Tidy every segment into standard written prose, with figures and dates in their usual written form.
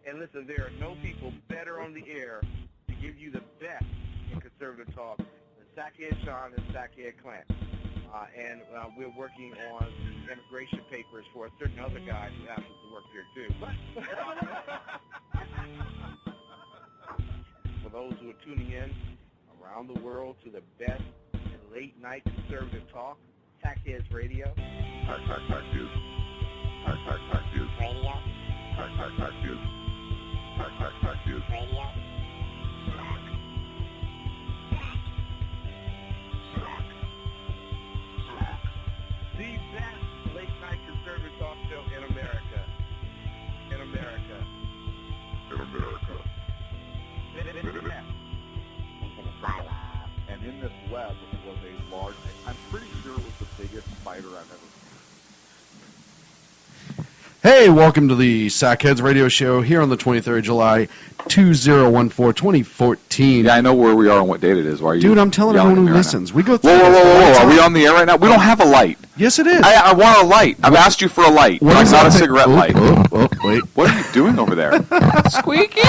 And listen, there are no people better on the air to give you the best in conservative talk than Sackhead Sean and Sackhead Clint. And we're working on the immigration papers for a certain other guy who happens to work here too. For those who are tuning in around the world to the best in late-night conservative talk, Sackheads Radio. Sackheads Radio. Sackheads Radio. The best late-night conservative talk show in America. In America. And in this web was a large, I'm pretty sure it was the biggest spider I've ever seen. Hey, welcome to the Sackheads Radio Show here on the 23rd of July, 2014. Yeah, I know where we are and what date it is. Why are you Dude, I'm telling everyone who listens. We go through Whoa. Are we on the air right now? We don't have a light. Yes, it is. I want a light. I've asked you for a light. What is not a that? cigarette light. Wait. What are you doing over there? Squeaky.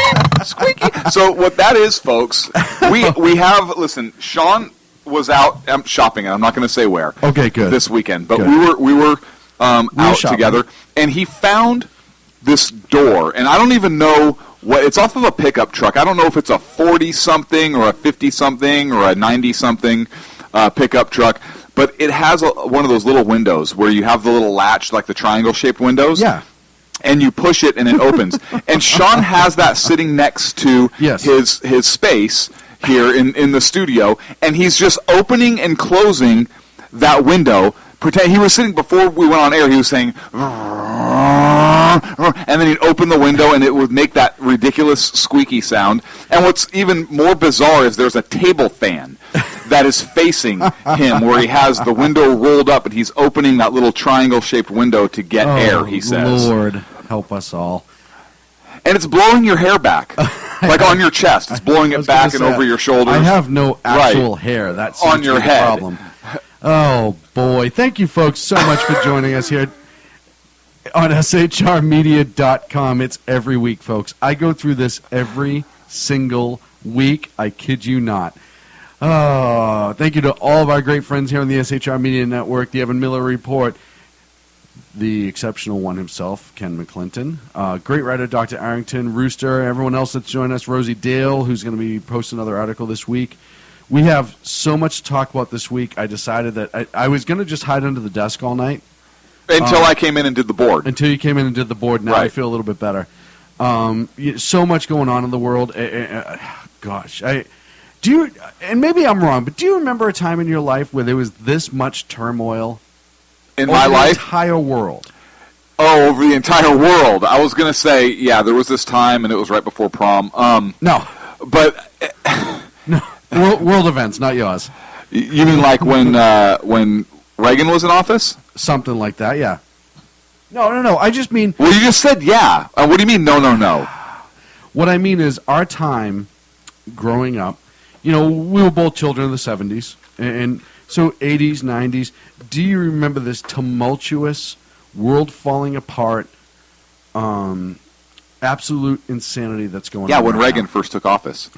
So what that is, folks, we have, listen, Sean was out shopping, and I'm not going to say where. Okay, good. This weekend. But good. we were out shopping together, and he found this door, and I don't even know what, it's off of a pickup truck. I don't know if it's a 40-something or a 50-something or a 90-something pickup truck, but it has one of those little windows where you have the little latch, like the triangle-shaped windows. Yeah. And you push it, and it opens. And Sean has that sitting next to his space here in the studio, and he's just opening and closing that window. He was sitting, before we went on air, he was saying, and then he'd open the window, and it would make that ridiculous squeaky sound. And what's even more bizarre is there's a table fan that is facing him, where he has the window rolled up, and he's opening that little triangle-shaped window to get air, he says. Lord, help us all. And it's blowing your hair back, like on your chest. It's blowing it back and over your shoulders. I have no actual hair. That's on your head. Problem. Oh, boy. Thank you, folks, so much for joining us here on shrmedia.com. It's every week, folks. I go through this every single week. I kid you not. Oh, thank you to all of our great friends here on the SHR Media Network, the Evan Miller Report, the exceptional one himself, Ken McClinton, great writer Dr. Arrington, Rooster, everyone else that's joined us, Rosie Dale, who's going to be posting another article this week. We have so much to talk about this week. I decided that I was going to just hide under the desk all night. Until I came in and did the board. Until you came in and did the board. Now I feel a little bit better. So much going on in the world. Gosh. Do you? And maybe I'm wrong, but do you remember a time in your life where there was this much turmoil? In my life? The entire world. Oh, over the entire world. I was going to say, yeah, there was this time, and it was right before prom. No. But... no. World events, not yours. You mean like when Reagan was in office? Something like that, yeah. No. I just mean... Well, you just said yeah. What do you mean no? What I mean is our time growing up, we were both children of the 70s, and so 80s, 90s. Do you remember this tumultuous, world falling apart, absolute insanity that's going on? Yeah, when Reagan first took office.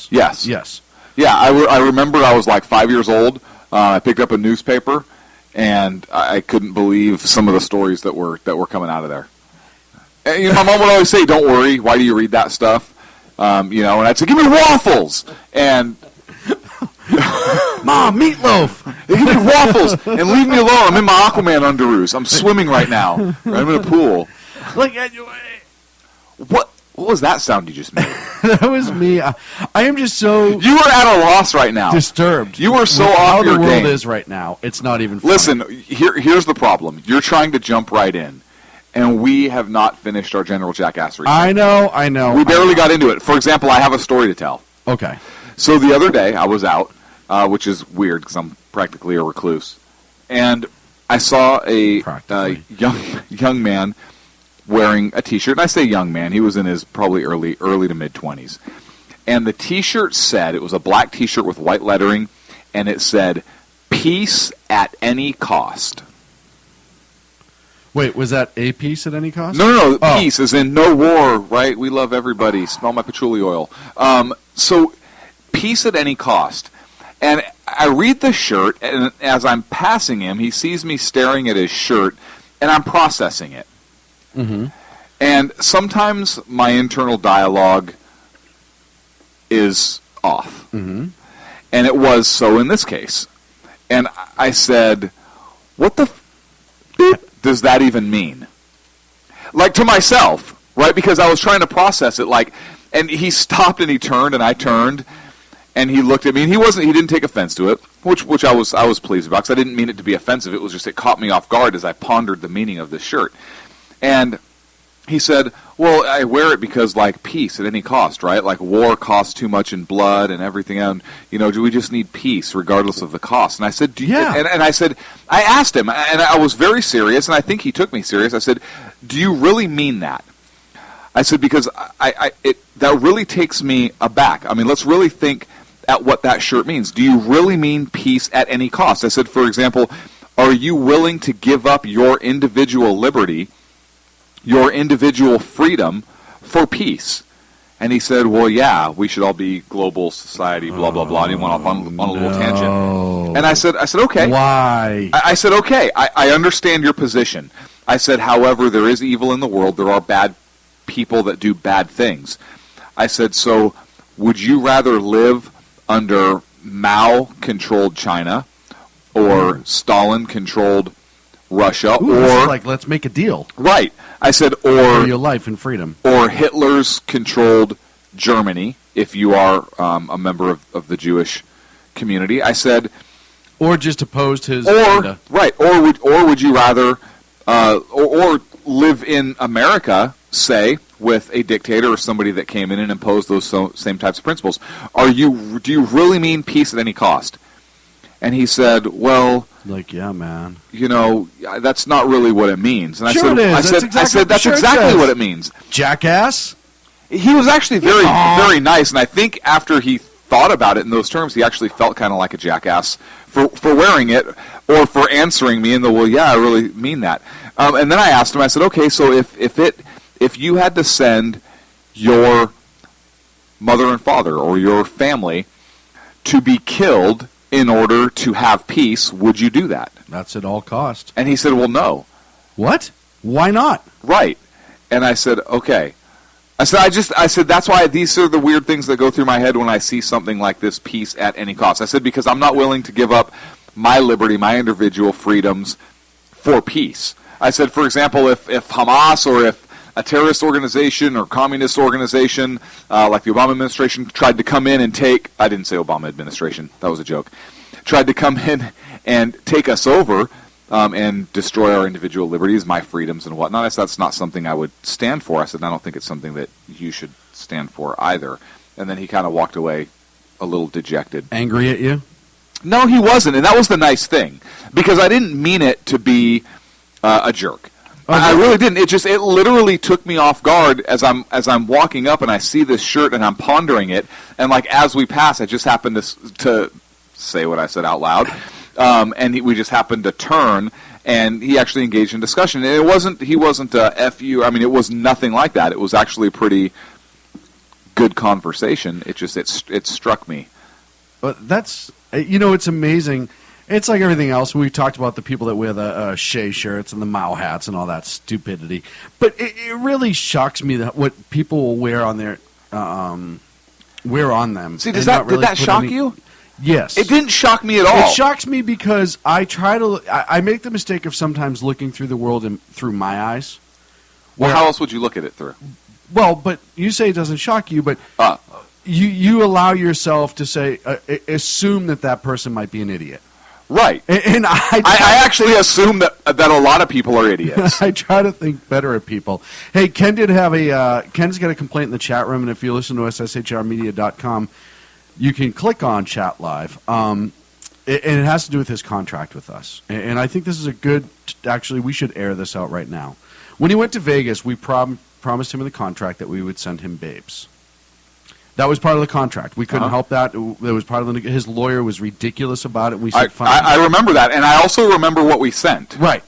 Yes. Yeah, I remember I was like 5 years old. I picked up a newspaper, and I couldn't believe some of the stories that were coming out of there. And, my mom would always say, "Don't worry. Why do you read that stuff?" And I'd say, "Give me waffles." And Mom, meatloaf. Give me waffles and leave me alone. I'm in my Aquaman underoos. I'm swimming right now. I'm in a pool. What was that sound you just made? That was me. I am just so... You are at a loss right now. Disturbed. You are so off your game. How the world is right now. It's not even funny. Listen, here's the problem. You're trying to jump right in, and we have not finished our General Jackassery. I know. We barely got into it. For example, I have a story to tell. Okay. So the other day, I was out, which is weird because I'm practically a recluse, and I saw a young man wearing a T-shirt, and I say young man, he was in his probably early to mid-20s, and the T-shirt said, it was a black T-shirt with white lettering, and it said, "Peace at any cost." Wait, was that a peace at any cost? No, peace as in no war, right? We love everybody. Smell my patchouli oil. So peace at any cost. And I read the shirt, and as I'm passing him, he sees me staring at his shirt, and I'm processing it. Mm-hmm. And sometimes my internal dialogue is off. Mm-hmm. And it was so in this case. And I said, what the does that even mean? Like, to myself, right? Because I was trying to process it, like, and he stopped and he turned and I turned and he looked at me and he didn't take offense to it, which I was pleased about, because I didn't mean it to be offensive. It was just, it caught me off guard as I pondered the meaning of this shirt. And he said, well, I wear it because, like, peace at any cost, right? Like, war costs too much in blood and everything. And, do we just need peace regardless of the cost? And I said, and I said, I asked him, and I was very serious, and I think he took me serious. I said, do you really mean that? I said, because that really takes me aback. I mean, let's really think at what that shirt means. Do you really mean peace at any cost? I said, for example, are you willing to give up your individual liberty, your individual freedom, for peace? And he said, well, yeah, we should all be global society, blah, blah, blah. And he went off on a little tangent. And I said, okay. Why? I said, okay, I understand your position. I said, however, there is evil in the world. There are bad people that do bad things. I said, so would you rather live under Mao-controlled China or Stalin-controlled Russia? Or like, let's make a deal. Right. I said, or your life and freedom. Or Hitler's controlled Germany, if you are a member of the Jewish community. I said, or just opposed his agenda. Right. Or would you rather or live in America, say, with a dictator or somebody that came in and imposed those same types of principles? Do you really mean peace at any cost? And he said, well, like, yeah, man, that's not really what it means. And sure, I said, that's exactly what it means. Jackass. He was actually very, very nice, and I think after he thought about it in those terms, he actually felt kind of like a jackass for wearing it or for answering me in the, well, yeah, I really mean that. And then I asked him, I said, okay, so if you had to send your mother and father or your family to be killed in order to have peace, would you do that? That's at all cost. And he said, well, no. What? Why not? Right. And I said, okay. I said, that's why these are the weird things that go through my head when I see something like this, peace at any cost. I said, because I'm not willing to give up my liberty, my individual freedoms for peace. I said, for example, if Hamas or if a terrorist organization or communist organization like the Obama administration tried to come in and take, I didn't say Obama administration, that was a joke, tried to come in and take us over and destroy our individual liberties, my freedoms and whatnot. I said, that's not something I would stand for. I said, I don't think it's something that you should stand for either. And then he kind of walked away a little dejected. Angry at you? No, he wasn't, and that was the nice thing, because I didn't mean it to be a jerk. I really didn't. It literally took me off guard as I'm walking up and I see this shirt and I'm pondering it, and like as we pass, I just happened to say what I said out loud, and we just happened to turn, and he actually engaged in discussion. And he wasn't F you. I mean, it was nothing like that. It was actually a pretty good conversation. It struck me. But that's it's amazing. It's like everything else. We talked about the people that wear the Shea shirts and the Mao hats and all that stupidity. But it really shocks me that what people will wear on their wear on them. See, did that shock you? Yes. It didn't shock me at all. It shocks me because I make the mistake of sometimes looking through the world through my eyes. Well, how else would you look at it through? Well, but you say it doesn't shock you, but you allow yourself to say assume that person might be an idiot. Right. And I actually assume that a lot of people are idiots. I try to think better of people. Hey, Ken did have Ken's got a complaint in the chat room, and if you listen to us, shrmedia.com, you can click on Chat Live. And it has to do with his contract with us. And I think this is actually, we should air this out right now. When he went to Vegas, we promised him in the contract that we would send him babes. That was part of the contract. We couldn't help that. It was part of his lawyer was ridiculous about it. We said, fine. I remember that, and I also remember what we sent. Right.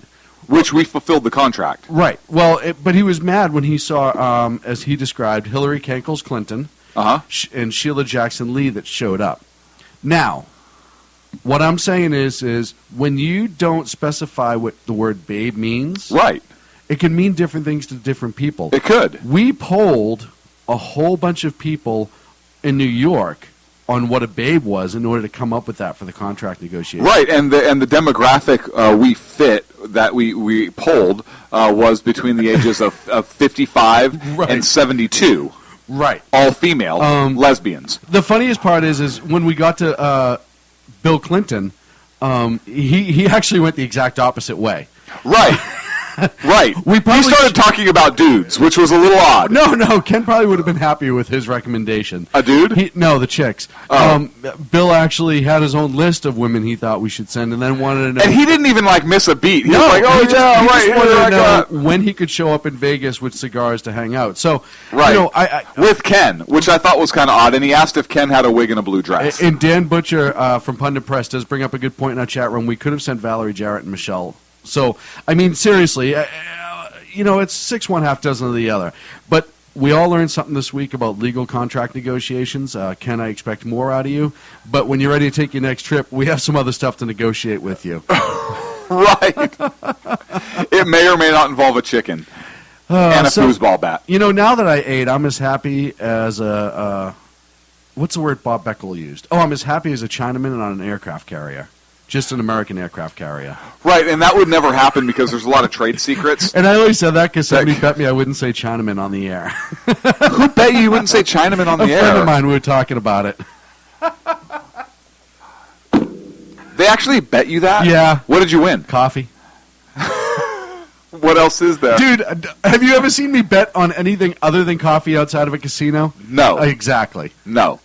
which we fulfilled the contract. Right. Well, but he was mad when he saw, as he described, Hillary Cankles Clinton and Sheila Jackson Lee that showed up. Now, what I'm saying is when you don't specify what the word babe means, right, it can mean different things to different people. It could. We polled a whole bunch of people in New York on what a babe was in order to come up with that for the contract negotiation. Right, and the demographic we fit that we polled was between the ages of 55 and 72. Right. All female lesbians. The funniest part is when we got to Bill Clinton, he actually went the exact opposite way. Right. Right. He started talking about dudes, which was a little odd. No. Ken probably would have been happy with his recommendation. A dude? No, the chicks. Bill actually had his own list of women he thought we should send, and then wanted to know. And he didn't even miss a beat. He was like, he just wanted to know when he could show up in Vegas with cigars to hang out. So, right. With Ken, which I thought was kind of odd, and he asked if Ken had a wig and a blue dress. And Dan Butcher from Pundit Press does bring up a good point in our chat room. We could have sent Valerie Jarrett and Michelle. So, I mean, seriously, it's 6 1 half dozen of the other. But we all learned something this week about legal contract negotiations. Ken, I expect more out of you. But when you're ready to take your next trip, we have some other stuff to negotiate with you. Right. It may or may not involve a chicken and a foosball bat. Now that I ate, I'm as happy as what's the word Bob Beckel used? Oh, I'm as happy as a Chinaman on an aircraft carrier. Just an American aircraft carrier. Right, and that would never happen because there's a lot of trade secrets. And I only said that because somebody bet me I wouldn't say Chinaman on the air. Who bet you wouldn't say Chinaman on the air? A friend of mine, we were talking about it. They actually bet you that? Yeah. What did you win? Coffee. What else is there? Dude, have you ever seen me bet on anything other than coffee outside of a casino? No. Exactly. No.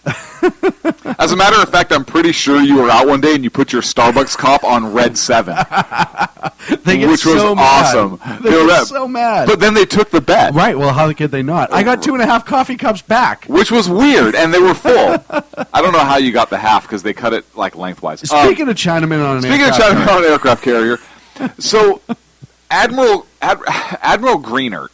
As a matter of fact, I'm pretty sure you were out one day and you put your Starbucks cup on Red 7. Which was awesome. They were so mad. But then they took the bet. Right, well, how could they not? I got 2.5 coffee cups back. Which was weird, and they were full. I don't know how you got the half because they cut it lengthwise. Speaking of Chinaman on an aircraft carrier, so Admiral Greenert,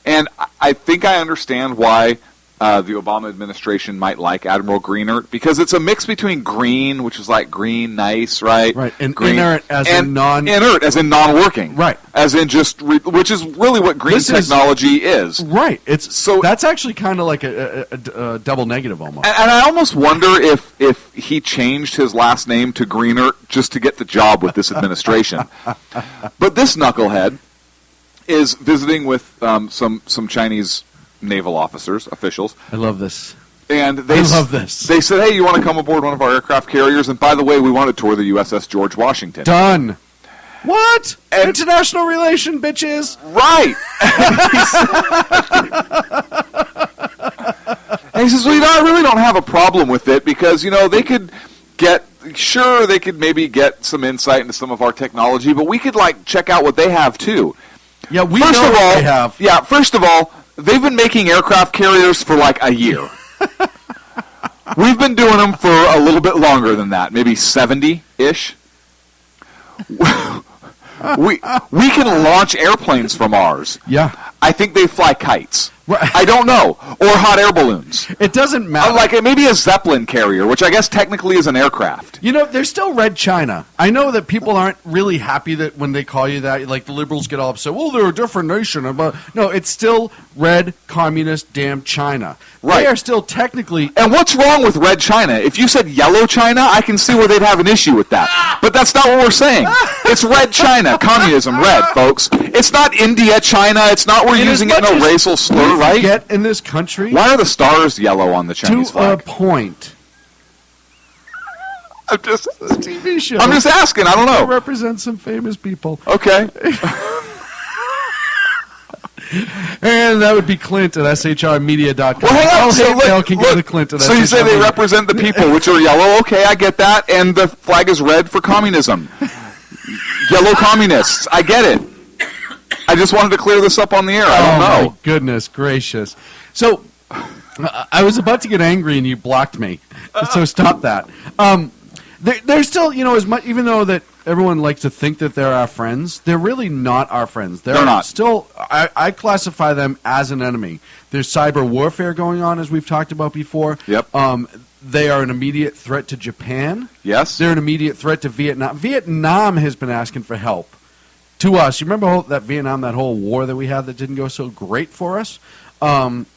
and I think I understand why the Obama administration might like Admiral Greenert, because it's a mix between green, which is like green, nice, right? Right, and green, inert as in inert as in non-working, right? As in just which is really what green technology is. Right. That's actually kind of like a double negative almost. And I almost wonder if he changed his last name to Greenert just to get the job with this administration. But this knucklehead is visiting with some Chinese naval officials. I love this. And they love this. They said, "Hey, you want to come aboard one of our aircraft carriers? And by the way, we want to tour the USS George Washington." Done. What? And international relation, bitches. Right. And he says, "Well, I really don't have a problem with it because they could they could maybe get some insight into some of our technology, but we could check out what they have too." Yeah, we know what they have. Yeah, first of all, they've been making aircraft carriers for a year. We've been doing them for a little bit longer than that, maybe 70-ish. We can launch airplanes from ours. Yeah. I think they fly kites. Right. I don't know. Or hot air balloons. It doesn't matter. Maybe a Zeppelin carrier, which I guess technically is an aircraft. There's still Red China. I know that people aren't really happy that when they call you that, the liberals get all upset. Well, they're a different nation. No, it's still Red Communist damn China. Right. They are still technically... And what's wrong with Red China? If you said Yellow China, I can see where they'd have an issue with that. But that's not what we're saying. It's Red China. Communism, red, folks. It's not India China. It's not we're using it in a racial slur, right? Get in this country. Why are the stars yellow on the Chinese flag? To a point. I'm just a TV show. I'm just asking. I don't know. It represents some famous people. Okay. And that would be Clint at shrmedia.com. Well, hang on. Can go to Clint at so you say they represent the people, which are yellow. Okay, I get that. And the flag is red for communism. Yellow communists. I get it. I just wanted to clear this up on the air. I don't know. Oh, my goodness gracious. So, I was about to get angry and you blocked me. So stop that. There's still, as much, even though that everyone likes to think that they're our friends. They're really not our friends. They're not. Still, I classify them as an enemy. There's cyber warfare going on, as we've talked about before. Yep. They are an immediate threat to Japan. Yes. They're an immediate threat to Vietnam. Vietnam has been asking for help to us. You remember that Vietnam, that whole war that we had that didn't go so great for us? In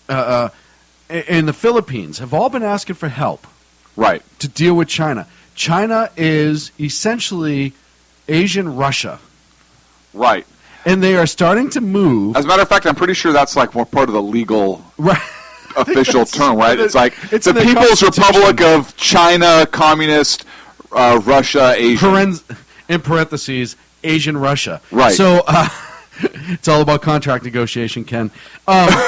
the Philippines have all been asking for help. Right. To deal with China. China is essentially Asian Russia. Right. And they are starting to move. As a matter of fact, I'm pretty sure that's like more part of the legal official term, right? It's like it's the People's Republic of China, Communist Russia, Asian. In parentheses, Asian Russia. Right. So it's all about contract negotiation, Ken. And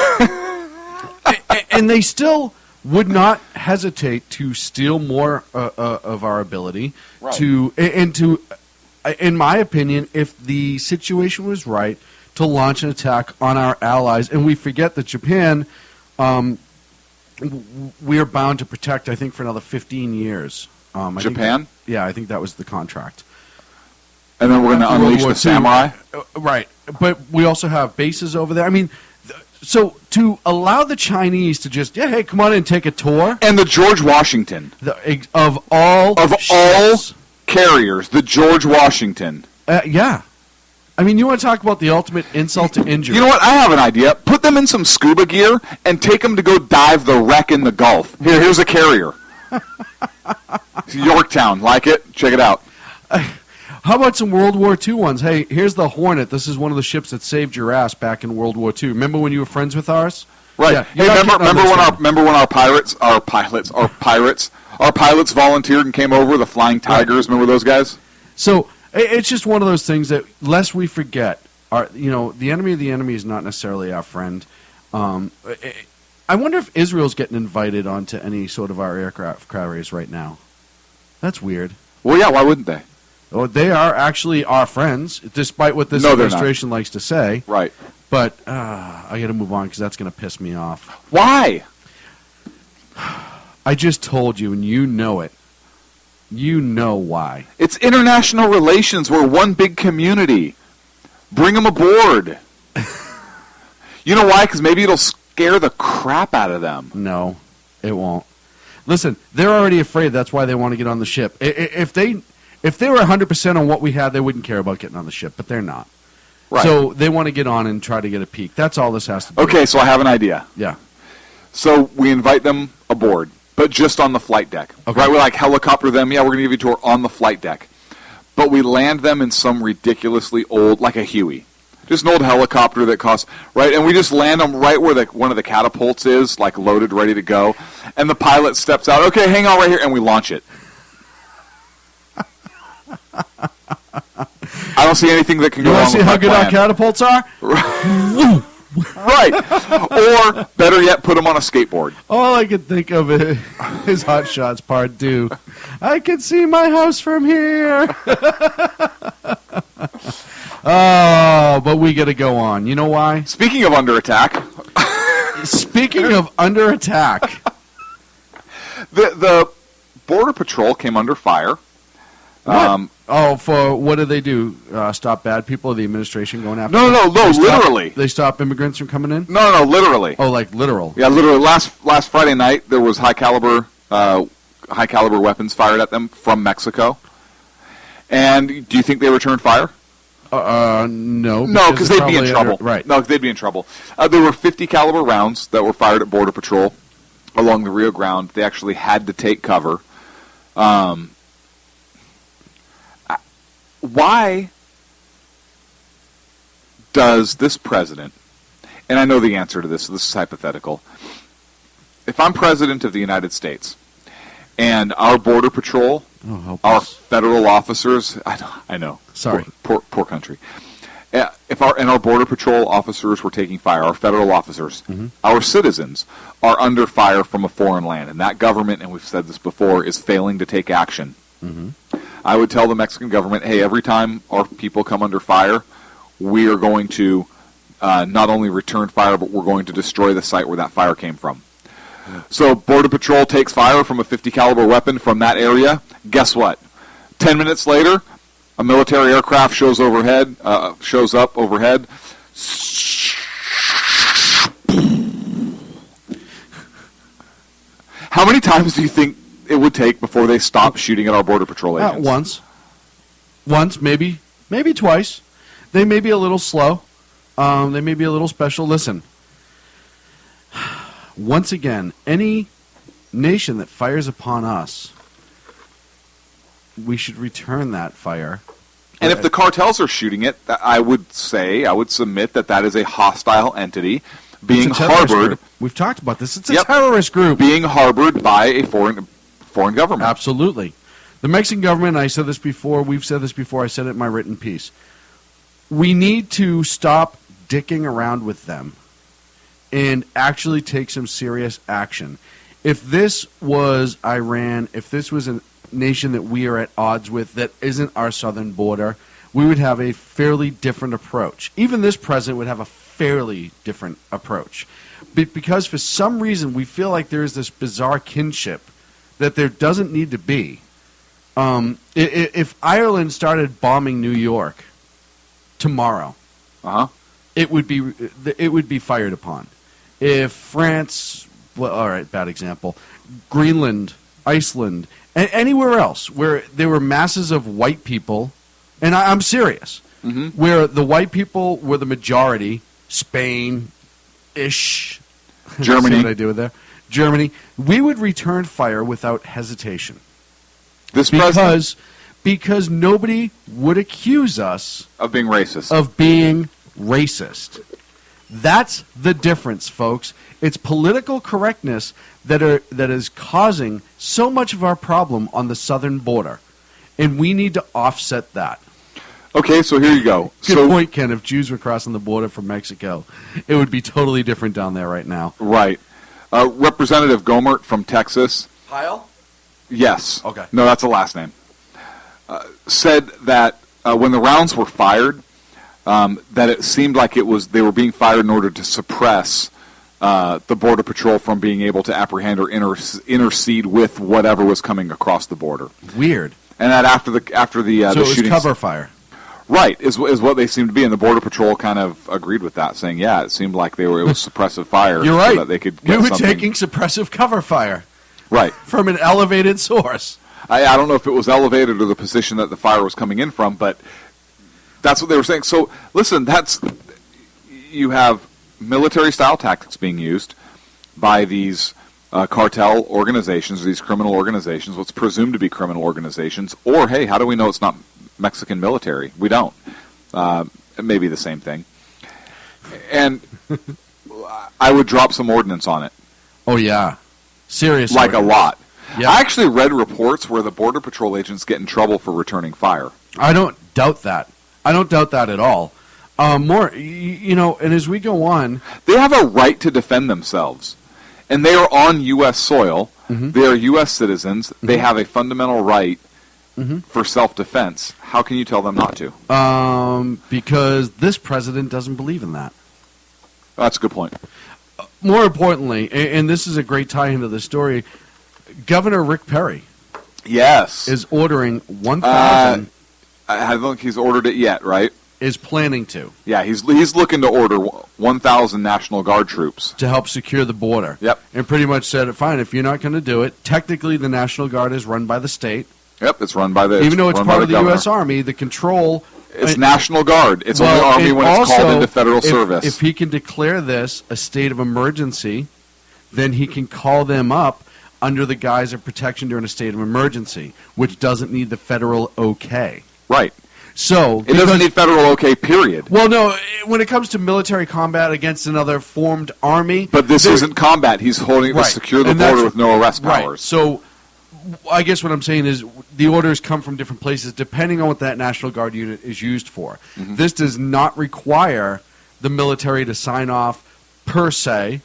they still would not hesitate to steal more of our ability right. in my opinion, if the situation was right, to launch an attack on our allies. And we forget that Japan, we are bound to protect, I think, for another 15 years. Japan? I think that was the contract. And then we're going to unleash the samurai? Right. But we also have bases over there. I mean, so to allow the Chinese to just, hey, come on in, take a tour. And the George Washington. Of all carriers, the George Washington. Yeah. I mean, you want to talk about the ultimate insult to injury. You know what? I have an idea. Put them in some scuba gear and take them to go dive the wreck in the Gulf. Here's a carrier. Yorktown. Like it? Check it out. How about some World War II ones? Hey, here's the Hornet. This is one of the ships that saved your ass back in World War II. Remember when you were friends with ours? Right. Yeah, hey, remember when our pilots volunteered and came over, the Flying Tigers? Right. Remember those guys? So it's just one of those things that, lest we forget, the enemy of the enemy is not necessarily our friend. I wonder if Israel's getting invited onto any sort of our aircraft carriers right now. That's weird. Well, yeah, why wouldn't they? Well, they are actually our friends, despite what this administration likes to say. Right. But I got to move on because that's going to piss me off. Why? I just told you, and you know it. You know why. It's international relations. We're one big community. Bring them aboard. You know why? Because maybe it'll scare the crap out of them. No, it won't. Listen, they're already afraid. That's why they want to get on the ship. If they were 100% on what we had, they wouldn't care about getting on the ship, but they're not. Right. So they want to get on and try to get a peek. That's all this has to do. Okay, so I have an idea. Yeah. So we invite them aboard, but just on the flight deck. Okay. Right? We helicopter them. Yeah, we're going to give you a tour on the flight deck. But we land them in some ridiculously old, like a Huey. Just an old helicopter that costs, right? And we just land them right where one of the catapults is, like loaded, ready to go. And the pilot steps out. Okay, hang on right here, and we launch it. I don't see anything that can go wrong with that. You want to see how good plan. our catapults are? Right. Or, better yet, put them on a skateboard. All I can think of is Hot Shots Part 2. I can see my house from here. Oh, but we got to go on. You know why? Speaking of under attack. Speaking of under attack. The Border Patrol came under fire. For what do they do? Stop bad people? Or the administration going after them? No, literally. They stop immigrants from coming in? No, literally. Oh, like literal? Yeah, literally. Last Friday night, there was high caliber weapons fired at them from Mexico. And do you think they returned fire? No. No, because they'd be in trouble. Right. No, they'd be in trouble. There were 50 caliber rounds that were fired at Border Patrol along the Rio Grande. They actually had to take cover. Why does this president, and I know the answer to this, so this is hypothetical. If I'm president of the United States and our Border Patrol, our federal officers, I know. Sorry. Poor country. If our Border Patrol officers were taking fire, our federal officers, our citizens are under fire from a foreign land, and that government, and we've said this before, is failing to take action. I would tell the Mexican government, hey, every time our people come under fire, we are going to not only return fire, but we're going to destroy the site where that fire came from. So Border Patrol takes fire from a 50 caliber weapon from that area. Guess what? 10 minutes later, a military aircraft shows up overhead. How many times do you think it would take before they stop shooting at our Border Patrol agents? Once, maybe twice. They may be a little slow. They may be a little special. Listen, once again, any nation that fires upon us, we should return that fire. And if the cartels are shooting it, I would submit that is a hostile entity being harbored. We've talked about this. It's a terrorist group. Being harbored by a foreign government. Absolutely. The Mexican government, I said this before, we've said this before, I said it in my written piece. We need to stop dicking around with them and actually take some serious action. If this was Iran, if this was a nation that we are at odds with that isn't our southern border, we would have a fairly different approach. Even this president would have a fairly different approach. Because for some reason we feel like there is this bizarre kinship that there doesn't need to be. If Ireland started bombing New York tomorrow, it would be fired upon. If France, well, all right, bad example, Greenland, Iceland, and anywhere else where there were masses of white people, and I'm serious, where the white people were the majority, Spain-ish, Germany, see what I do with there? Germany, we would return fire without hesitation. Because nobody would accuse us of being racist. That's the difference, folks. It's political correctness that is causing so much of our problem on the southern border, and we need to offset that. Okay, so here you go. Good point, Ken. If Jews were crossing the border from Mexico, it would be totally different down there right now. Right. Representative Gomert from Texas. Pyle? Yes. Okay. No, that's the last name. Said that when the rounds were fired, that it seemed like they were being fired in order to suppress the Border Patrol from being able to apprehend or intercede with whatever was coming across the border. Weird. And that after the so the it was shootings, cover fire. Right, is what they seemed to be, and the Border Patrol kind of agreed with that, saying, yeah, it seemed like it was suppressive fire. You're right. So that they could get we were something. taking suppressive cover fire. Right. From an elevated source. I don't know if it was elevated or the position that the fire was coming in from, but that's what they were saying. So, listen, you have military-style tactics being used by these cartel organizations, these criminal organizations, what's presumed to be criminal organizations, or, hey, how do we know it's not Mexican military? We don't. It may be the same thing. And I would drop some ordnance on it. Oh, yeah. Seriously. Like a lot. Yeah. I actually read reports where the Border Patrol agents get in trouble for returning fire. I don't doubt that. I don't doubt that at all. And as we go on... They have a right to defend themselves. And they are on U.S. soil. Mm-hmm. They are U.S. citizens. Mm-hmm. They have a fundamental right for self-defense. How can you tell them not to? Because this president doesn't believe in that. That's a good point. More importantly, and this is a great tie into the story, Governor Rick Perry is ordering 1,000... I don't think he's ordered it yet, right? Is planning to. Yeah, he's looking to order 1,000 National Guard troops. To help secure the border. Yep. And pretty much said, fine, if you're not going to do it, technically the National Guard is run by the state. Yep, it's run by the Even though it's part of the governor. U.S. Army, the control... It's National Guard. It's only Army when it's called into federal service. If he can declare this a state of emergency, then he can call them up under the guise of protection during a state of emergency, which doesn't need the federal okay. Right. So it doesn't need federal okay, period. Well, no, when it comes to military combat against another formed army... But this isn't combat. He's holding to secure the border with no arrest powers. Right. So I guess what I'm saying is the orders come from different places depending on what that National Guard unit is used for. Mm-hmm. This does not require the military to sign off per se.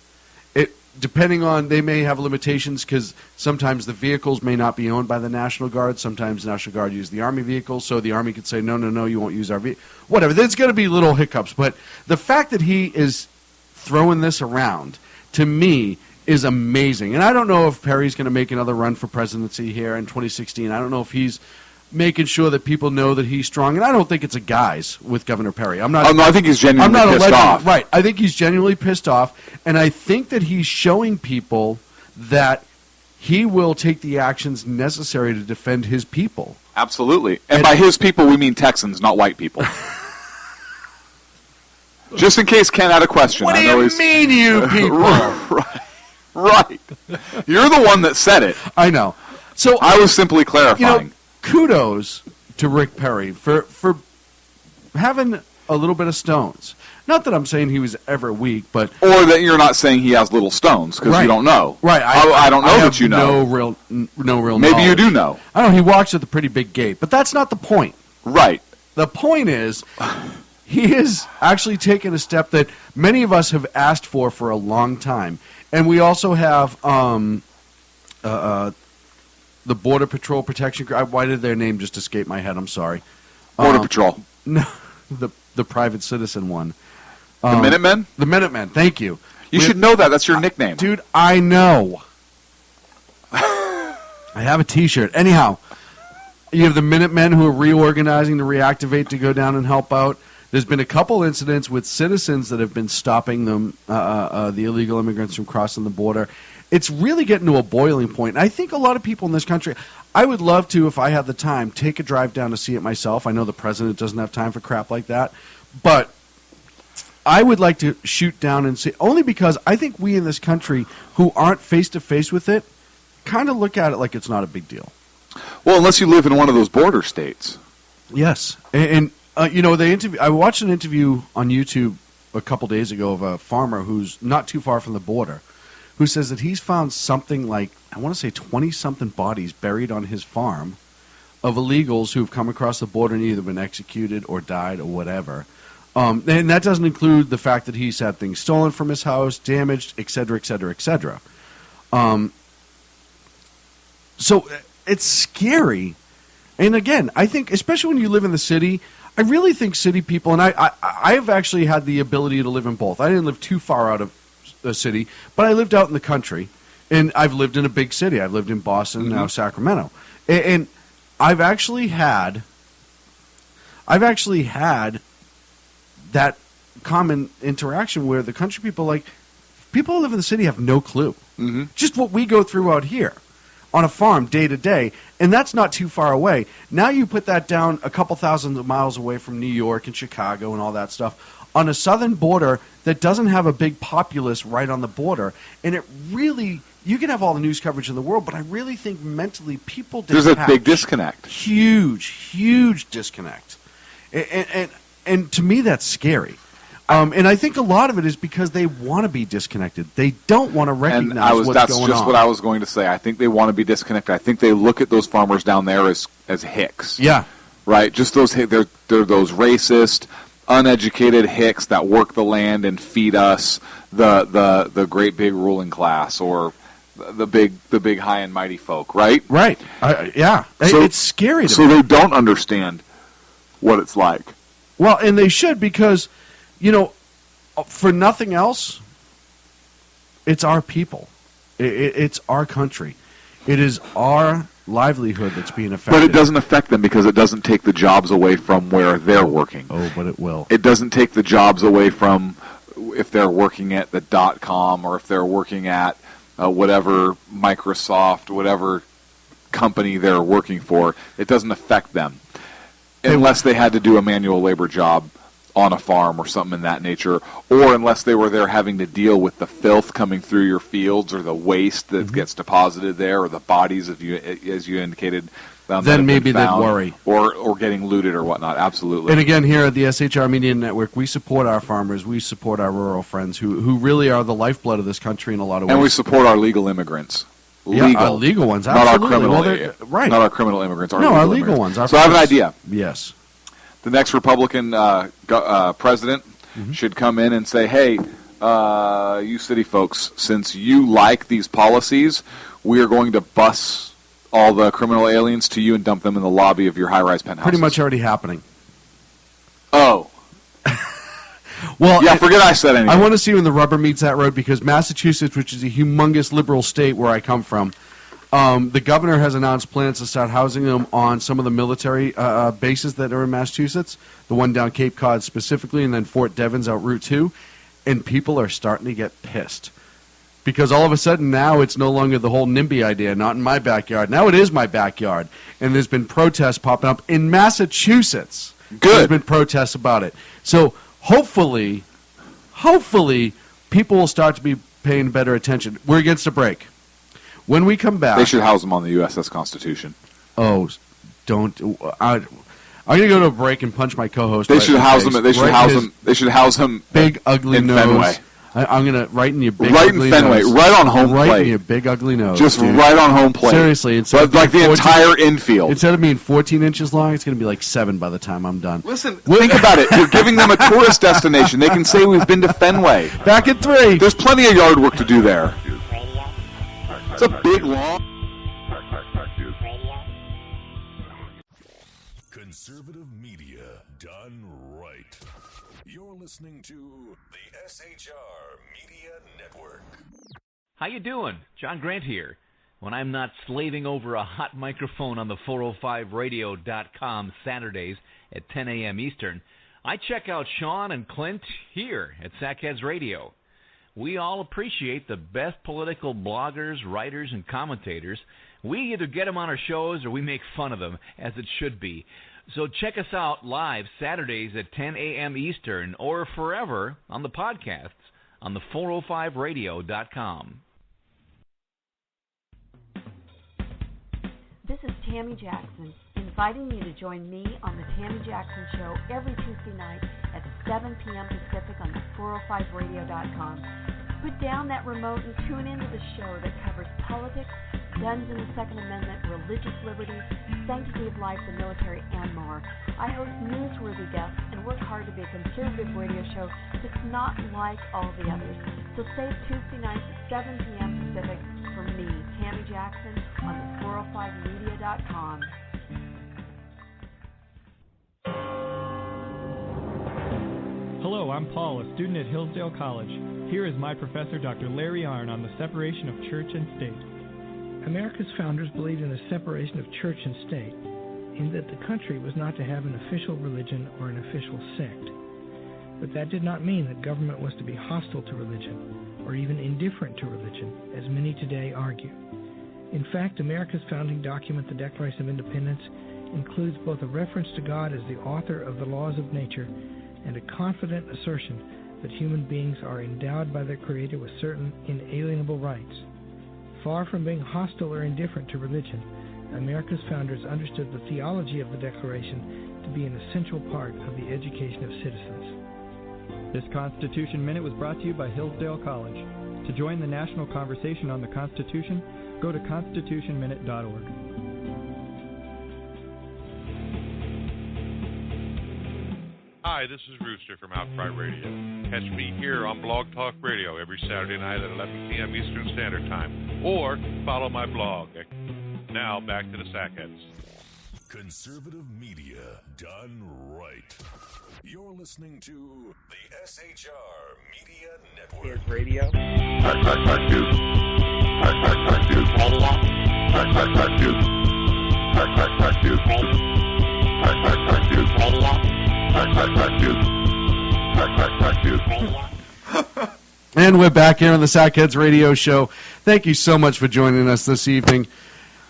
Depending on, they may have limitations because sometimes the vehicles may not be owned by the National Guard. Sometimes the National Guard use the Army vehicles, so the Army could say, no, you won't use our vehicle. Whatever. There's going to be little hiccups. But the fact that he is throwing this around, to me, is amazing. And I don't know if Perry's going to make another run for presidency here in 2016. I don't know if he's making sure that people know that he's strong. And I don't think it's a guise with Governor Perry. I'm not. Oh, no, I think he's genuinely pissed off. Right. I think he's genuinely pissed off, and I think that he's showing people that he will take the actions necessary to defend his people. Absolutely. And by his people, we mean Texans, not white people. Just in case Ken had a question. What do you mean, you people? Right. You're the one that said it. I know. So I was simply clarifying. Kudos to Rick Perry for having a little bit of stones. Not that I'm saying he was ever weak, but or that you're not saying he has little stones because you don't know. Right. I don't know that you know. No real. Maybe knowledge. you do know. I don't know. He walks with a pretty big gait, but that's not the point. Right. The point is, he is actually taking a step that many of us have asked for a long time, and we also have the Border Patrol Protection. Why did their name just escape my head? I'm sorry. Border Patrol. No, the private citizen one. The Minutemen? The Minutemen, thank you. You should know that. That's your nickname. Dude, I know. I have a T-shirt. Anyhow, you have the Minutemen who are reorganizing to reactivate to go down and help out. There's been a couple incidents with citizens that have been stopping them, the illegal immigrants from crossing the border. It's really getting to a boiling point. And I think a lot of people in this country, I would love to, if I had the time, take a drive down to see it myself. I know the president doesn't have time for crap like that. But I would like to shoot down and see, only because I think we in this country who aren't face-to-face with it kind of look at it like it's not a big deal. Well, unless you live in one of those border states. Yes. And you know, I watched an interview on YouTube a couple days ago of a farmer who's not too far from the border, who says that he's found something like, I want to say 20-something bodies buried on his farm of illegals who've come across the border and either been executed or died or whatever. And that doesn't include the fact that he's had things stolen from his house, damaged, et cetera, et cetera, et cetera. So it's scary. And again, I think, especially when you live in the city, I really think city people, and I have actually had the ability to live in both. I didn't live too far out of the city, but I lived out in the country, and I've lived in a big city. I've lived in Boston, now Sacramento. And I've actually had that common interaction where the country people who live in the city have no clue. Mm-hmm. Just what we go through out here on a farm day to day, and that's not too far away. Now you put that down a couple thousand miles away from New York and Chicago and all that stuff on a southern border that doesn't have a big populace right on the border, and it really, you can have all the news coverage in the world, but I really think mentally people there's a big disconnect. Huge disconnect. And to me, that's scary. And I think a lot of it is because they want to be disconnected. They don't want to recognize what's going on. That's just what I was going to say. I think they want to be disconnected. I think they look at those farmers down there as hicks. Yeah. Right? Just those they're those racist, uneducated hicks that work the land and feed us the great big ruling class or the big high and mighty folk, right? Right. Yeah. So, it's scary to me. So they don't understand what it's like. Well, and they should, because, you know, for nothing else, it's our people. It's our country. It is our livelihood that's being affected. But it doesn't affect them because it doesn't take the jobs away from where they're working. Oh, but it will. It doesn't take the jobs away from if they're working at the .com or if they're working at whatever Microsoft, whatever company they're working for. It doesn't affect them. Unless they had to do a manual labor job on a farm or something in that nature, or unless they were there having to deal with the filth coming through your fields or the waste that gets deposited there or the bodies, as you indicated. Then maybe they'd worry. Or getting looted or whatnot, absolutely. And again, here at the SHR Media Network, we support our farmers, we support our rural friends who really are the lifeblood of this country in a lot of ways. And we support our legal immigrants. Legal ones, absolutely. Not our criminal, right. Not our criminal immigrants. Our legal ones. So I have an idea. Yes. The next Republican president should come in and say, hey, you city folks, since you like these policies, we are going to bus all the criminal aliens to you and dump them in the lobby of your high-rise penthouses. Pretty much already happening. Oh. Well, yeah, forget I said anything. I want to see when the rubber meets that road, because Massachusetts, which is a humongous liberal state where I come from, The governor has announced plans to start housing them on some of the military bases that are in Massachusetts, the one down Cape Cod specifically, and then Fort Devens out Route 2. And people are starting to get pissed. Because all of a sudden now it's no longer the whole NIMBY idea, not in my backyard. Now it is my backyard. And there's been protests popping up in Massachusetts. Good. There's been protests about it. So hopefully, people will start to be paying better attention. We're against a break. When we come back... They should house them on the USS Constitution. Oh, don't... I'm going to go to a break and punch my co-host. They should house them. They should house them. Big ugly in nose. Fenway. I'm going to right in your big right ugly in Fenway, nose. right on home plate. Right in your big ugly nose. Just dude. right on home plate. Seriously, like the entire infield. Instead of being 14 inches long, it's going to be like 7 by the time I'm done. Listen, think about it. You're giving them a tourist destination. They can say we've been to Fenway. Back at 3. There's plenty of yard work to do there. It's a big long. Conservative media done right. You're listening to the SHR Media Network. How you doing? John Grant here. When I'm not slaving over a hot microphone on the 405radio.com Saturdays at 10 a.m. Eastern, I check out Sean and Clint here at Sackheads Radio. We all appreciate the best political bloggers, writers, and commentators. We either get them on our shows or we make fun of them, as it should be. So check us out live Saturdays at 10 a.m. Eastern or forever on the podcasts on the 405radio.com. This is Tammy Jackson, inviting you to join me on the Tammy Jackson Show every Tuesday night at 7 p.m. Pacific on the 405radio.com. Put down that remote and tune into the show that covers politics, guns and the Second Amendment, religious liberty, sanctity of life, the military, and more. I host newsworthy guests and work hard to be a conservative radio show that's not like all the others. So save Tuesday nights at 7 p.m. Pacific for me, Tammy Jackson, on the 405media.com. Hello, I'm Paul, a student at Hillsdale College. Here is my professor, Dr. Larry Arnn, on the separation of church and state. America's founders believed in the separation of church and state, in that the country was not to have an official religion or an official sect. But that did not mean that government was to be hostile to religion, or even indifferent to religion, as many today argue. In fact, America's founding document, the Declaration of Independence, includes both a reference to God as the author of the laws of nature and a confident assertion that human beings are endowed by their Creator with certain inalienable rights. Far from being hostile or indifferent to religion, America's founders understood the theology of the Declaration to be an essential part of the education of citizens. This Constitution Minute was brought to you by Hillsdale College. To join the national conversation on the Constitution, go to constitutionminute.org. Hi, this is Rooster from Outcry Radio. Catch me here on Blog Talk Radio every Saturday night at 11 p.m. Eastern Standard Time, or follow my blog. Now, back to the Sackheads. Conservative media done right. You're listening to the SHR Media Network. Here's radio. And we're back here on the Sackheads Radio Show. Thank you so much for joining us this evening.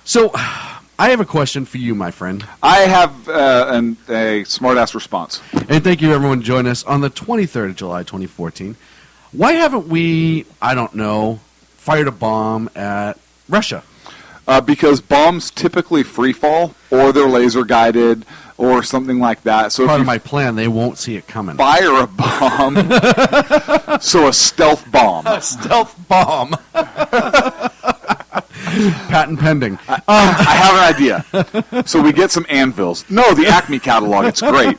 So, I have a question for you, my friend. I have a smart-ass response. And thank you, everyone, for joining us on the 23rd of July, 2014. Why haven't we, I don't know, fired a bomb at Russia? Because bombs typically free fall, or they're laser guided, or something like that. So Part if of my plan, they won't see it coming. fire a bomb, so a stealth bomb. A stealth bomb. Patent pending. I have an idea. So we get some anvils. No, the Acme catalog. It's great.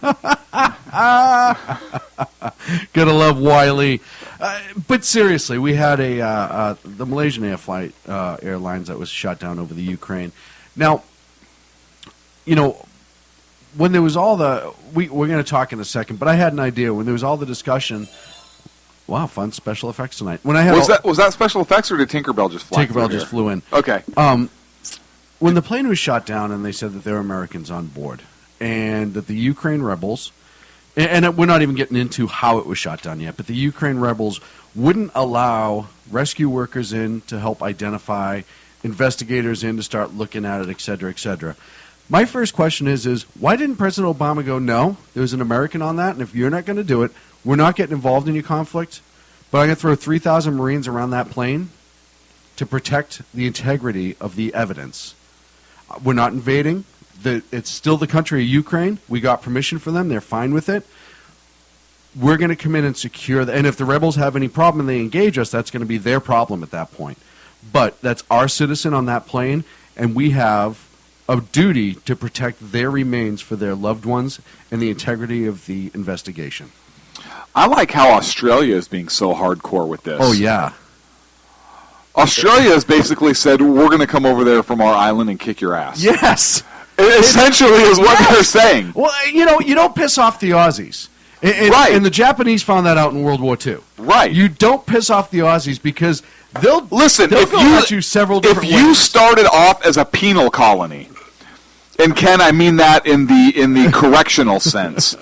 Gotta love Wiley. But seriously, we had the Malaysian Airlines that was shot down over the Ukraine. Now, you know, when there was all the... We're going to talk in a second, but I had an idea. When there was all the discussion... Wow, fun special effects tonight. When I had was that special effects, or did Tinkerbell just fly? Tinkerbell just flew in. Okay. when the plane was shot down and they said that there were Americans on board and that the Ukraine rebels, and we're not even getting into how it was shot down yet, but the Ukraine rebels wouldn't allow rescue workers in to help identify, investigators in to start looking at it, et cetera, et cetera. My first question is why didn't President Obama go, no, there was an American on that, and if you're not going to do it, we're not getting involved in your conflict, but I'm going to throw 3,000 Marines around that plane to protect the integrity of the evidence. We're not invading. It's still the country of Ukraine. We got permission for them. They're fine with it. We're going to come in and secure that. And if the rebels have any problem and they engage us, that's going to be their problem at that point. But that's our citizen on that plane, and we have a duty to protect their remains for their loved ones and the integrity of the investigation. I like how Australia is being so hardcore with this. Oh, yeah. Australia has basically said, we're going to come over there from our island and kick your ass. Yes. It essentially is what they're saying. Well, you don't piss off the Aussies. Right. And the Japanese found that out in World War II. Right. You don't piss off the Aussies because they'll go at you several different ways. If you started off as a penal colony, and Ken, I mean that in the correctional sense,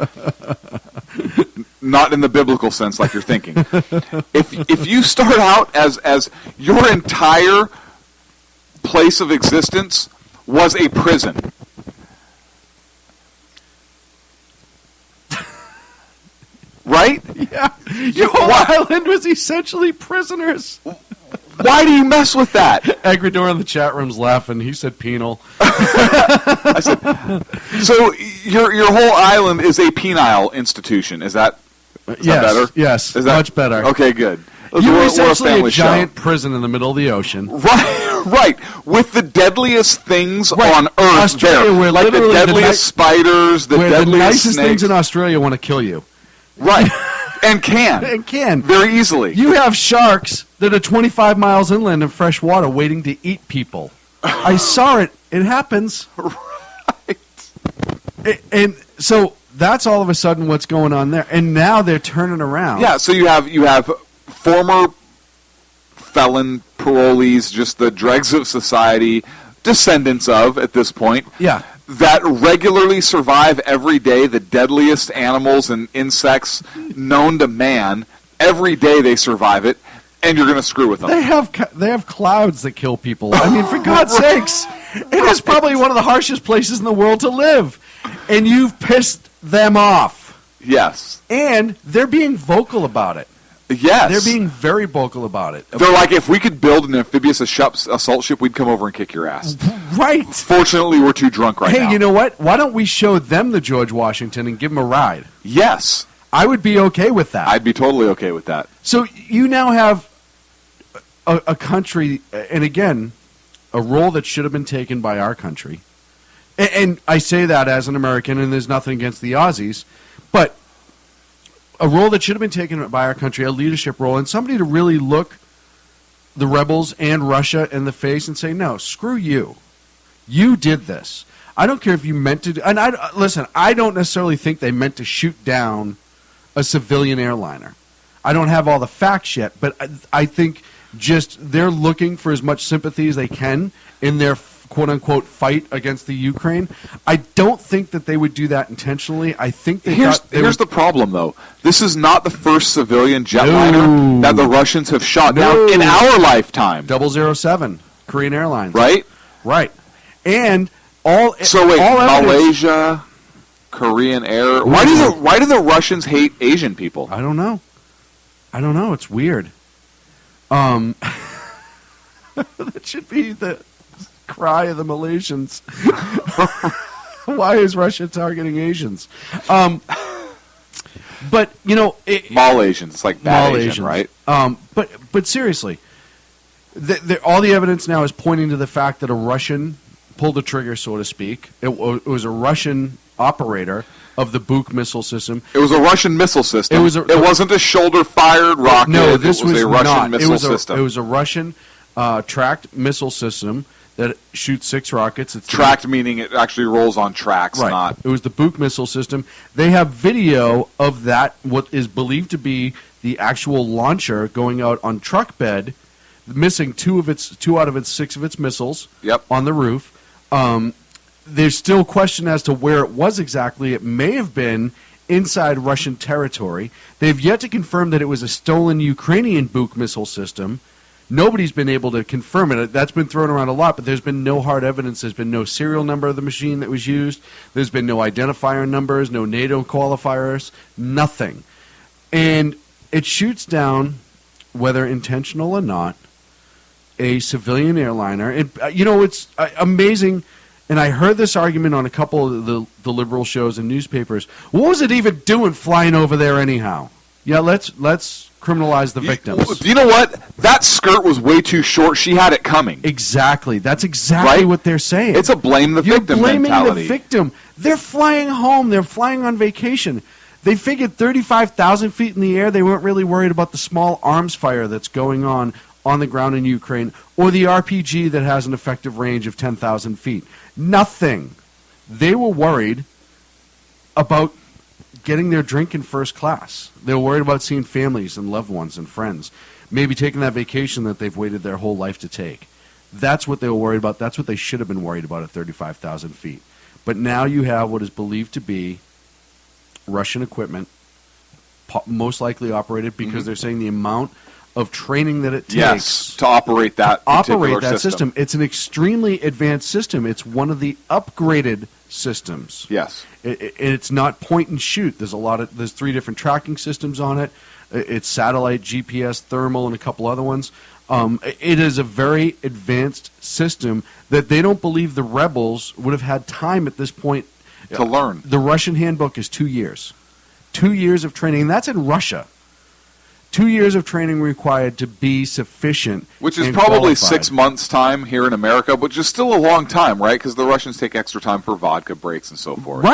not in the biblical sense like you're thinking. If you start out as your entire place of existence was a prison. Right? Yeah. Your whole island was essentially prisoners. Why do you mess with that? Egredor in the chat room's laughing. He said penal. I said, so your whole island is a penile institution. Is that better? Yes, is that much better. Okay, good. You're essentially a giant prison in the middle of the ocean. Right. With the deadliest things on Earth Australia, there. Like the deadliest spiders, the deadliest the nicest snakes. things in Australia want to kill you. Right. And can. Very easily. You have sharks that are 25 miles inland in fresh water waiting to eat people. I saw it. It happens. Right. And so that's all of a sudden what's going on there. And now they're turning around. Yeah, so you have former felon parolees, just the dregs of society, descendants of at this point. Yeah. That regularly survive every day the deadliest animals and insects known to man. Every day they survive it, and you're going to screw with them. They have clouds that kill people. I mean, for God's sakes, it is probably one of the harshest places in the world to live, and you've pissed them off. Yes. And they're being vocal about it. Yes. They're being very vocal about it. They're like, if we could build an amphibious assault ship, we'd come over and kick your ass. Right. Fortunately, we're too drunk now. Hey, you know what? Why don't we show them the George Washington and give them a ride? Yes. I would be okay with that. I'd be totally okay with that. So you now have a country, and again, a role that should have been taken by our country. And I say that as an American, and there's nothing against the Aussies, but a role that should have been taken by our country, a leadership role, and somebody to really look the rebels and Russia in the face and say, no, screw you. You did this. I don't care if you meant to. And listen, I don't necessarily think they meant to shoot down a civilian airliner. I don't have all the facts yet, but I think just they're looking for as much sympathy as they can in their quote-unquote fight against the Ukraine. I don't think that they would do that intentionally. I think here's the problem, though. This is not the first civilian jetliner that the Russians have shot down in our lifetime. 007, Korean Airlines. Right? Right. And all Malaysia, Korean Air. Why do the Russians hate Asian people? I don't know. It's weird. That should be the cry of the Malaysians. Why is Russia targeting Asians? But Malaysians. It's like bad Asian, right? But seriously, all the evidence now is pointing to the fact that a Russian pulled the trigger, so to speak. It was a Russian operator of the Buk missile system. It was a Russian missile system. It wasn't a shoulder-fired rocket. No, this was a Russian missile system. It was a Russian tracked missile system that shoots 6 rockets. It's tracked meaning it actually rolls on tracks, right. Not. It was the Buk missile system. They have video of that, what is believed to be the actual launcher going out on truck bed, missing 2 out of its 6 of its missiles on the roof. There's still question as to where it was exactly. It may have been inside Russian territory. They've yet to confirm that it was a stolen Ukrainian Buk missile system. Nobody's been able to confirm it. That's been thrown around a lot, but there's been no hard evidence. There's been no serial number of the machine that was used. There's been no identifier numbers, no NATO qualifiers, nothing. And it shoots down, whether intentional or not, a civilian airliner. It's amazing, and I heard this argument on a couple of the liberal shows and newspapers. What was it even doing flying over there anyhow? Yeah, let's criminalize the victims. You know what? That skirt was way too short. She had it coming. Exactly. That's exactly what they're saying. It's a blame the victim mentality. You're blaming the victim. They're flying home. They're flying on vacation. They figured 35,000 feet in the air. They weren't really worried about the small arms fire that's going on the ground in Ukraine, or the RPG that has an effective range of 10,000 feet. Nothing. They were worried about getting their drink in first class. They were worried about seeing families and loved ones and friends, maybe taking that vacation that they've waited their whole life to take. That's what they were worried about. That's what they should have been worried about at 35,000 feet. But now you have what is believed to be Russian equipment, most likely operated, because they're saying the amount of training that it takes to operate that system. It's an extremely advanced system. It's one of the upgraded systems. Yes. It's not point and shoot. There's 3 different tracking systems on it. It's satellite, GPS, thermal, and a couple other ones. It is a very advanced system that they don't believe the rebels would have had time at this point to learn. The Russian handbook is 2 years. 2 years of training, and that's in Russia. 2 years of training required to be sufficient. Which is probably 6 months' time here in America, but just still a long time, right? Because the Russians take extra time for vodka breaks and so forth.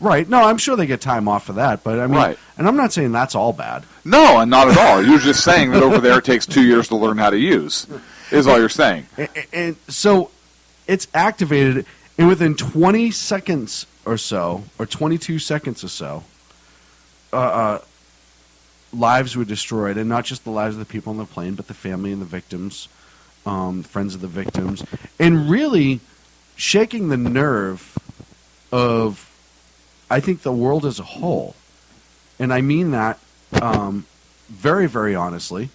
Right. No, I'm sure they get time off for that, but I mean, and I'm not saying that's all bad. No, and not at all. You're just saying that over there it takes 2 years to learn how to use, is all you're saying. And so it's activated, and within 20 seconds or so, or 22 seconds or so, lives were destroyed, and not just the lives of the people on the plane, but the family and the victims, friends of the victims, and really shaking the nerve of, I think, the world as a whole. And I mean that very, very honestly,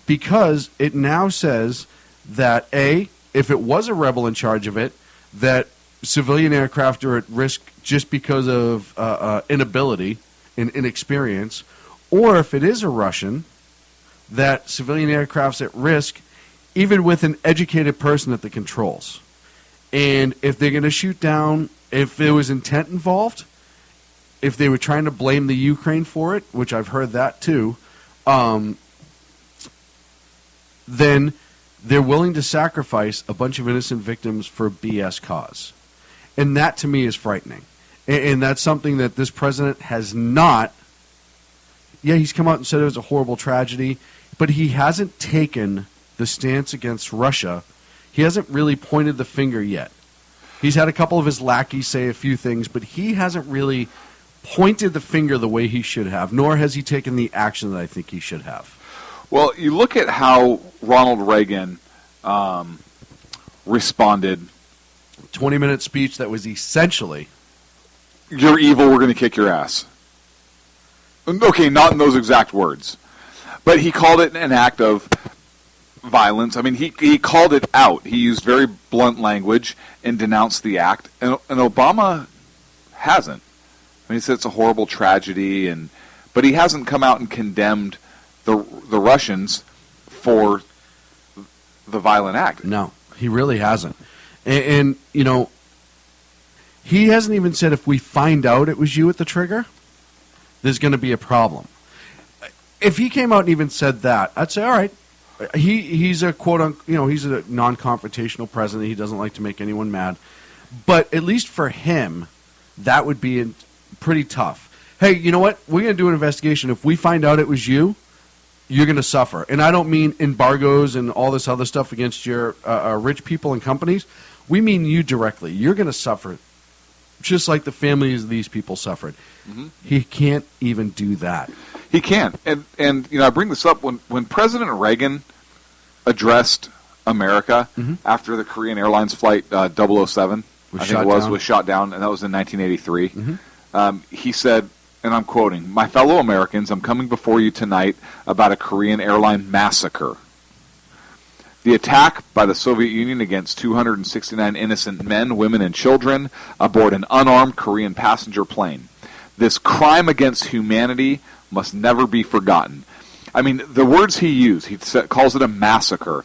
because it now says that, A, if it was a rebel in charge of it, that civilian aircraft are at risk just because of inability and inexperience, or if it is a Russian, that civilian aircraft's at risk even with an educated person at the controls. And if they're going to shoot down, if there was intent involved, if they were trying to blame the Ukraine for it, which I've heard that too, then they're willing to sacrifice a bunch of innocent victims for a BS cause. And that to me is frightening. And that's something that this president has not. Yeah, he's come out and said it was a horrible tragedy, but he hasn't taken the stance against Russia. He hasn't really pointed the finger yet. He's had a couple of his lackeys say a few things, but he hasn't really pointed the finger the way he should have, nor has he taken the action that I think he should have. Well, you look at how Ronald Reagan responded. 20-minute speech that was essentially, "You're evil, we're going to kick your ass." Okay, not in those exact words. But he called it an act of violence. I mean, he called it out. He used very blunt language and denounced the act. And Obama hasn't. I mean, he said it's a horrible tragedy, but he hasn't come out and condemned the Russians for the violent act. No, he really hasn't. And you know, he hasn't even said if we find out it was you at the trigger, there's going to be a problem. If he came out and even said that, I'd say, all right. He's a he's a non-confrontational president. He doesn't like to make anyone mad. But at least for him, that would be pretty tough. Hey, you know what? We're going to do an investigation. If we find out it was you, you're going to suffer. And I don't mean embargoes and all this other stuff against your rich people and companies. We mean you directly. You're going to suffer, just like the families of these people suffered. Mm-hmm. He can't even do that. He can't. And you know, I bring this up when President Reagan addressed America after the Korean Airlines flight 007, was shot down, and that was in 1983. He said, and I'm quoting, "My fellow Americans, I'm coming before you tonight about a Korean airline massacre. The attack by the Soviet Union against 269 innocent men, women, and children aboard an unarmed Korean passenger plane. This crime against humanity must never be forgotten." I mean, the words he used, calls it a massacre,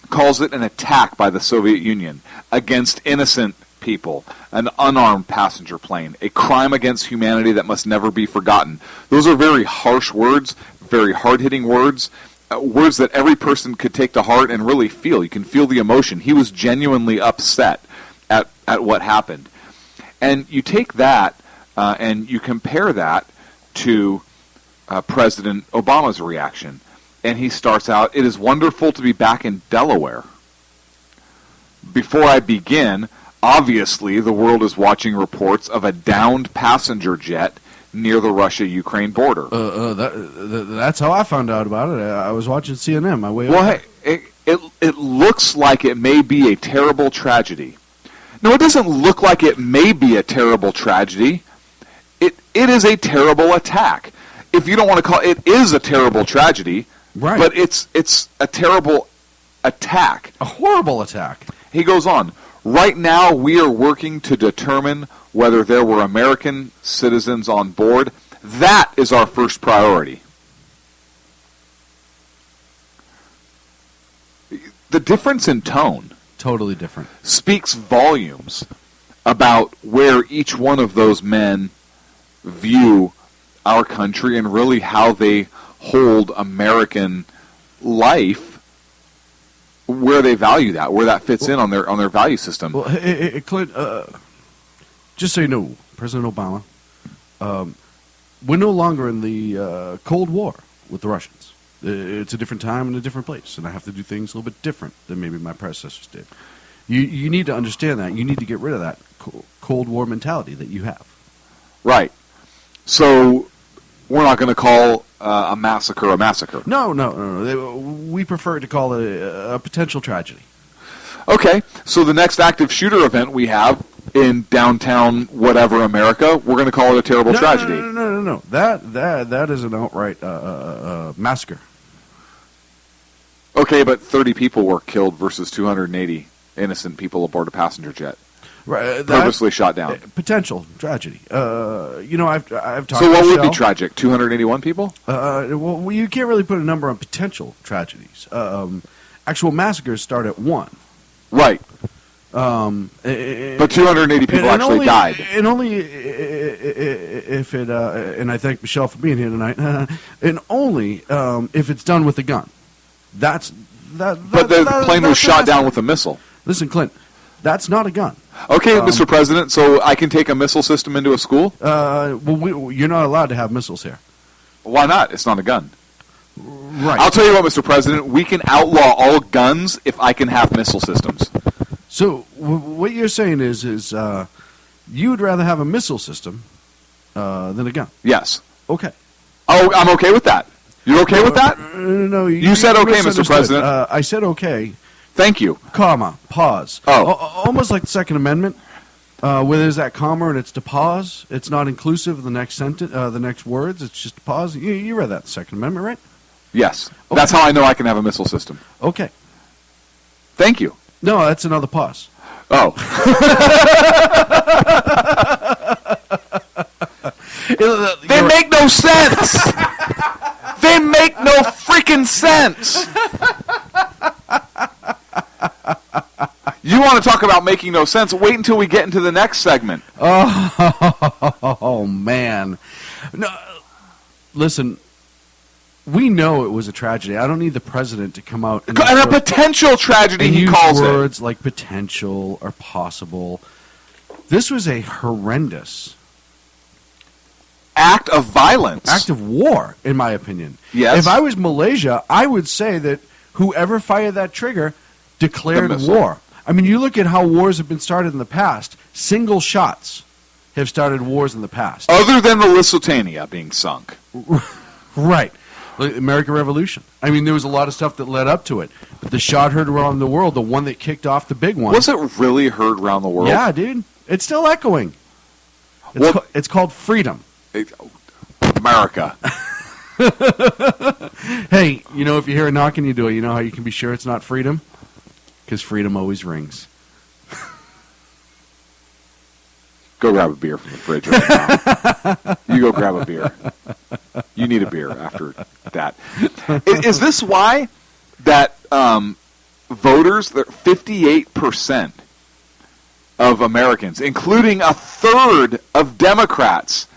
calls it an attack by the Soviet Union against innocent people, an unarmed passenger plane, a crime against humanity that must never be forgotten. Those are very harsh words, very hard-hitting words, words that every person could take to heart and really feel. You can feel the emotion. He was genuinely upset at what happened. And you take that and you compare that to President Obama's reaction. And he starts out, "It is wonderful to be back in Delaware. Before I begin, obviously the world is watching reports of a downed passenger jet near the Russia-Ukraine border." That's how I found out about it. I was watching CNN my way over. Well, hey, it looks like it may be a terrible tragedy. No, it doesn't look like it may be a terrible tragedy. It is a terrible attack. If you don't want to call it, it is a terrible tragedy, right? But it's a terrible attack. A horrible attack. He goes on, "Right now we are working to determine whether there were American citizens on board. That is our first priority." The difference in tone, totally different, speaks volumes about where each one of those men view our country and really how they hold American life, where they value that, where that fits in on their value system. Well, Clint, just so you know, President Obama, we're no longer in the Cold War with the Russians. It's a different time and a different place, and I have to do things a little bit different than maybe my predecessors did. You need to understand that. You need to get rid of that Cold War mentality that you have. Right. So we're not going to call a massacre a massacre. No. We prefer to call it a potential tragedy. Okay. So the next active shooter event we have in downtown whatever America, we're going to call it a terrible tragedy. No. That is an outright massacre. Okay, but 30 people were killed versus 280 innocent people aboard a passenger jet. Right, purposely shot down. Potential tragedy. I've talked. So what would be tragic? 281 people? Well, you can't really put a number on potential tragedies. Actual massacres start at 1. Right. But 280 people actually died. And only if it. And I thank Michelle for being here tonight. And only if it's done with a gun. But the plane was shot down with a missile. Listen, Clint, that's not a gun. Okay, Mr. President, so I can take a missile system into a school? You're not allowed to have missiles here. Why not? It's not a gun. Right. I'll tell you what, Mr. President, we can outlaw all guns if I can have missile systems. So what you're saying is you would rather have a missile system than a gun? Yes. Okay. Oh, I'm okay with that. You're okay with that? No. You said okay, Mr. President. I said okay. Thank you. Comma. Pause. Almost like the Second Amendment, where there's that comma and it's to pause. It's not inclusive of the next sentence, the next words. It's just a pause. You read that, the Second Amendment, right? Yes. Okay. That's how I know I can have a missile system. Okay. Thank you. No, that's another pause. Oh. They make no sense. They make no freaking sense. You want to talk about making no sense? Wait until we get into the next segment. Oh man. No, listen, we know it was a tragedy. I don't need the president to come out and a potential tragedy, he calls it. Words like potential or possible. This was a horrendous act of violence. Act of war, in my opinion. Yes. If I was Malaysia, I would say that whoever fired that trigger declared war. I mean, you look at how wars have been started in the past. Single shots have started wars in the past. Other than the Lusitania being sunk. Right. Like American Revolution. I mean, there was a lot of stuff that led up to it. But the shot heard around the world, the one that kicked off the big one. Was it really heard around the world? Yeah, dude. It's still echoing. It's called freedom. America. Hey, you know, if you hear a knock on your door, you know how you can be sure it's not freedom? Because freedom always rings. Go grab a beer from the fridge right now. You go grab a beer. You need a beer after that. Is this why that voters, 58% of Americans, including a third of Democrats,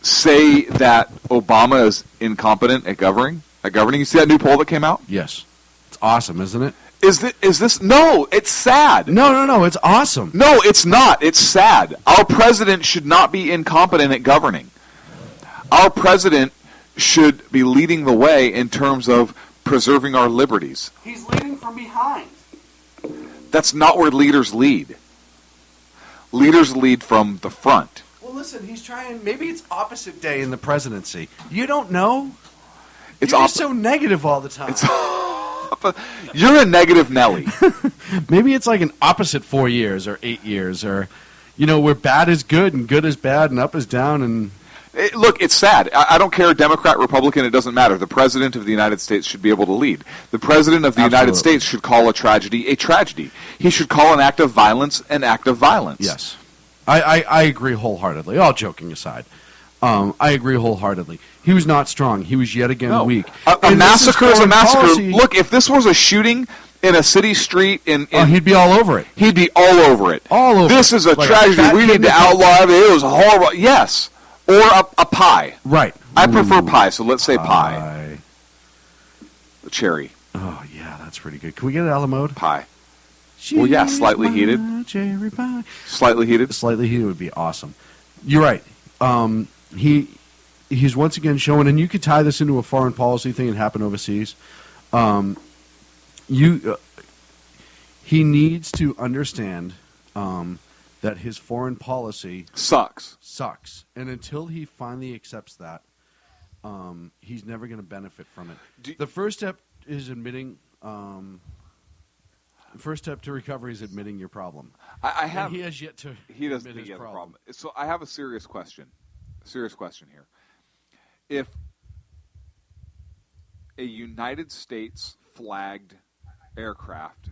say that Obama is incompetent at governing? You see that new poll that came out? Yes. It's awesome, isn't it? Is this? No, it's sad. No, it's awesome. No, it's not. It's sad. Our president should not be incompetent at governing. Our president should be leading the way in terms of preserving our liberties. He's leading from behind. That's not where leaders lead. Leaders lead from the front. Well, listen, he's trying. Maybe it's opposite day in the presidency. You don't know. It's You're just so negative all the time. You're a negative Nelly. Maybe it's like an opposite 4 years or 8 years, or where bad is good and good is bad and up is down. And look, it's sad. I don't care, Democrat, Republican, it doesn't matter. The President of the United States should be able to lead. The President of the United States should call a tragedy a tragedy. He should call an act of violence an act of violence. Yes. I agree wholeheartedly, all joking aside. I agree wholeheartedly. He was not strong. He was yet again weak. A massacre is a massacre. Policy. Look, if this was a shooting in a city street, he'd be all over it. He'd be all over it. All over. This is a tragedy. We need to outlaw it. It was horrible. Yes, or a pie. Right. I prefer pie, so let's say pie. A cherry. Oh yeah, that's pretty good. Can we get it a la mode? Pie. Well, yeah, slightly heated. Cherry pie. Slightly heated. Slightly heated would be awesome. You're right. He's once again showing, and you could tie this into a foreign policy thing that happened overseas. He needs to understand that his foreign policy sucks, and until he finally accepts that, he's never going to benefit from it. The first step is admitting. First step to recovery is admitting your problem. And he has yet to. He doesn't think he has a problem. So I have a serious question. Here. If a United States flagged aircraft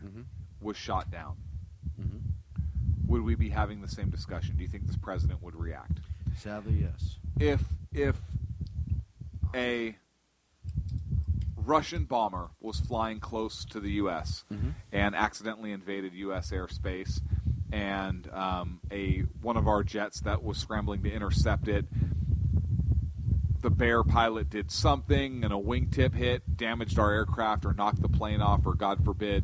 was shot down, would we be having the same discussion? Do you think this president would react? Sadly, yes. If a Russian bomber was flying close to the U.S. And accidentally invaded U.S. airspace, and one of our jets that was scrambling to intercept it, the Bear pilot did something, and a wingtip hit, damaged our aircraft, or knocked the plane off, or God forbid,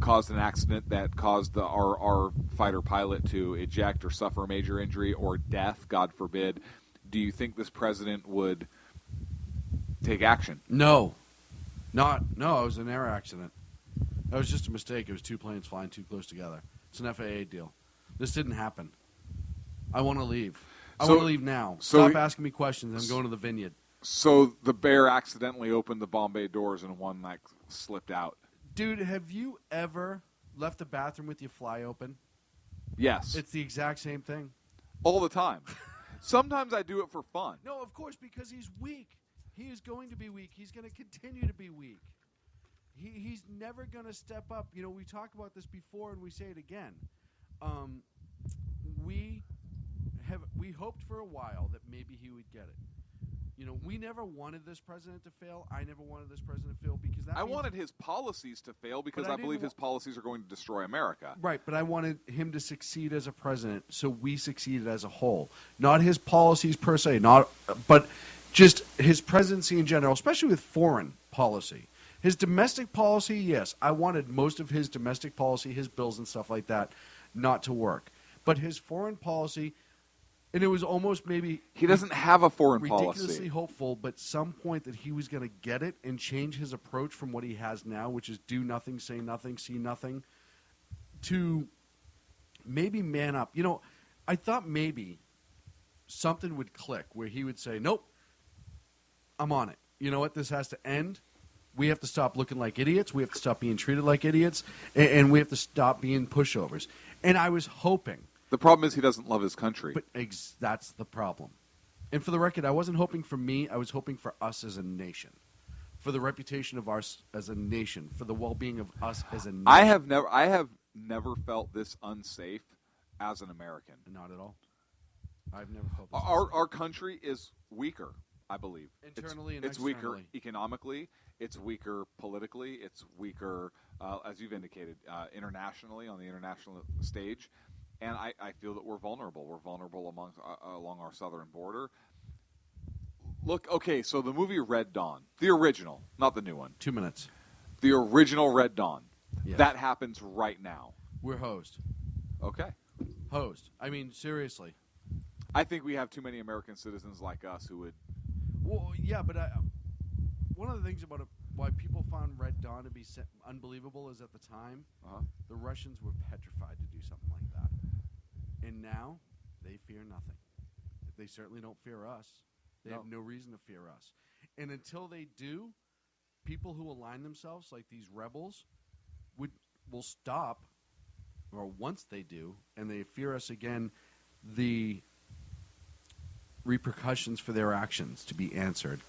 caused an accident that caused our fighter pilot to eject or suffer a major injury or death, God forbid. Do you think this president would take action? No. No, it was an air accident. That was just a mistake. It was two planes flying too close together. It's an FAA deal. This didn't happen. I want to leave. I want to leave now. Stop asking me questions. I'm going to the vineyard. So the Bear accidentally opened the Bombay doors and one slipped out. Dude, have you ever left the bathroom with your fly open? Yes. It's the exact same thing. All the time. Sometimes I do it for fun. No, of course, because he's weak. He is going to be weak. He's going to continue to be weak. He's never going to step up. We talk about this before and we say it again. We hoped for a while that maybe he would get it. We never wanted this president to fail. I never wanted this president to fail because I wanted his policies to fail because I believe his policies are going to destroy America. Right, but I wanted him to succeed as a president, so we succeeded as a whole. Not his policies per se, but just his presidency in general, especially with foreign policy. His domestic policy, yes, I wanted most of his domestic policy, his bills and stuff like that, not to work. But his foreign policy, and it was almost maybe... He doesn't have a foreign ridiculously policy. Hopeful, but some point that he was going to get it and change his approach from what he has now, which is do nothing, say nothing, see nothing, to maybe man up. I thought maybe something would click where he would say, nope, I'm on it. you know what? This has to end. We have to stop looking like idiots. We have to stop being treated like idiots. And we have to stop being pushovers. And I was hoping. The problem is he doesn't love his country. But that's the problem. And for the record, I wasn't hoping for me. I was hoping for us as a nation. For the reputation of us as a nation. For the well-being of us as a nation. I have never felt this unsafe as an American. Not at all. I've never felt this. Our country is weaker, I believe. Internally and it's externally. Weaker economically. It's weaker politically. It's weaker, as you've indicated, internationally on the international stage. And I feel that we're vulnerable. We're vulnerable along our southern border. Look, okay, so the movie Red Dawn, the original, not the new one. 2 minutes. The original Red Dawn. Yes. That happens right now. We're hosed. Okay. Hosed. I mean, seriously. I think we have too many American citizens like us who would... Well, yeah, but one of the things about why people found Red Dawn to be unbelievable is at the time, the Russians were petrified to do something like that. And now, they fear nothing. They certainly don't fear us. They have no reason to fear us. And until they do, people who align themselves like these rebels will stop, or once they do, and they fear us again, the repercussions for their actions to be answered.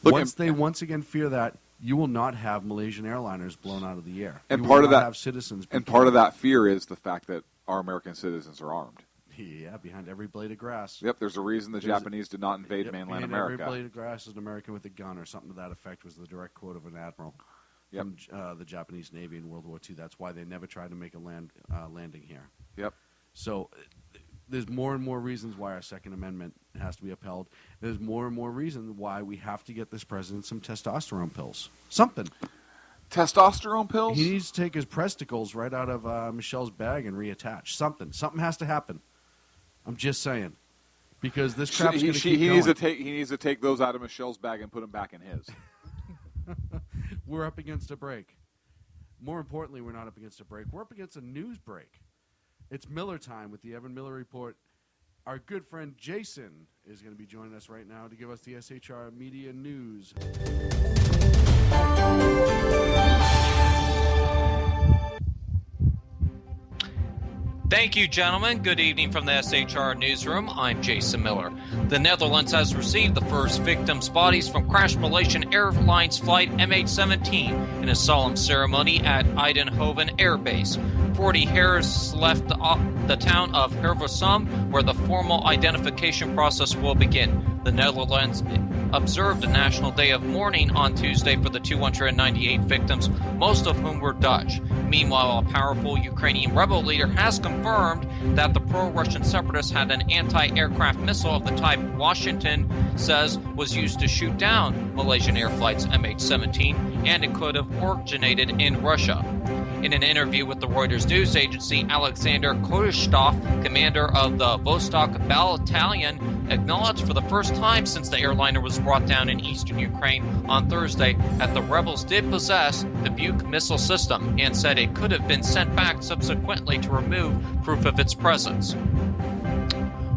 Look, once they once again fear that, you will not have Malaysian airliners blown out of the air. And you part will of not that have citizens. And part of that fear is the fact that our American citizens are armed. Yeah, behind every blade of grass. Yep, there's a reason the Japanese did not invade mainland America. Every blade of grass is an American with a gun, or something to that effect, was the direct quote of an admiral from the Japanese Navy in World War II. That's why they never tried to make a landing here. Yep. So there's more and more reasons why our Second Amendment has to be upheld. There's more and more reasons why we have to get this president some testosterone pills. Something. Testosterone pills? He needs to take his presticles right out of Michelle's bag and reattach. Something. Something has to happen. I'm just saying, because this crap's going to keep going. He needs to take those out of Michelle's bag and put them back in his. We're up against a break. More importantly, we're not up against a break. We're up against a news break. It's Miller time with the Evan Miller Report. Our good friend Jason is going to be joining us right now to give us the SHR Media News. Thank you, gentlemen. Good evening from the SHR Newsroom. I'm Jason Miller. The Netherlands has received the first victims' bodies from crashed Malaysian Airlines flight MH17 in a solemn ceremony at Eindhoven Air Base. 40 hairs left the town of Hilversum, where the formal identification process will begin. The Netherlands observed a national day of mourning on Tuesday for the 298 victims, most of whom were Dutch. Meanwhile, a powerful Ukrainian rebel leader has confirmed that the pro-Russian separatists had an anti-aircraft missile of the type Washington says was used to shoot down Malaysian Air Flight's MH17, and it could have originated in Russia. In an interview with the Reuters news agency, Alexander Khrushchev, commander of the Vostok Battalion, acknowledged for the first time since the airliner was brought down in eastern Ukraine on Thursday that the rebels did possess the Buk missile system, and said it could have been sent back subsequently to remove proof of its presence.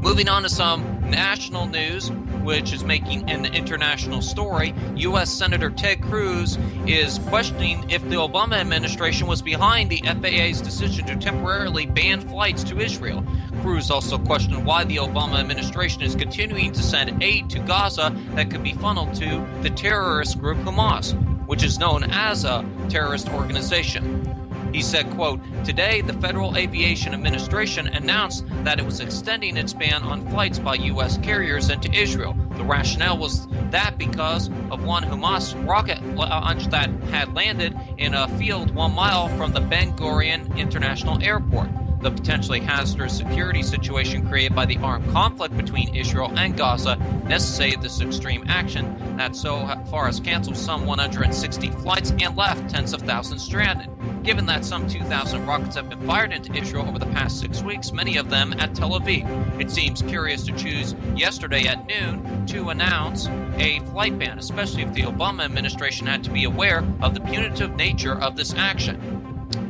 Moving on to some national news, which is making an international story, U.S. Senator Ted Cruz is questioning if the Obama administration was behind the FAA's decision to temporarily ban flights to Israel. Cruz also questioned why the Obama administration is continuing to send aid to Gaza that could be funneled to the terrorist group Hamas, which is known as a terrorist organization. He said, quote, "Today, the Federal Aviation Administration announced that it was extending its ban on flights by U.S. carriers into Israel. The rationale was that because of one Hamas rocket launch that had landed in a field 1 mile from the Ben Gurion International Airport. The potentially hazardous security situation created by the armed conflict between Israel and Gaza necessitated this extreme action that so far has canceled some 160 flights and left tens of thousands stranded. Given that some 2,000 rockets have been fired into Israel over the past 6 weeks, many of them at Tel Aviv, it seems curious to choose yesterday at noon to announce a flight ban, especially if the Obama administration had to be aware of the punitive nature of this action.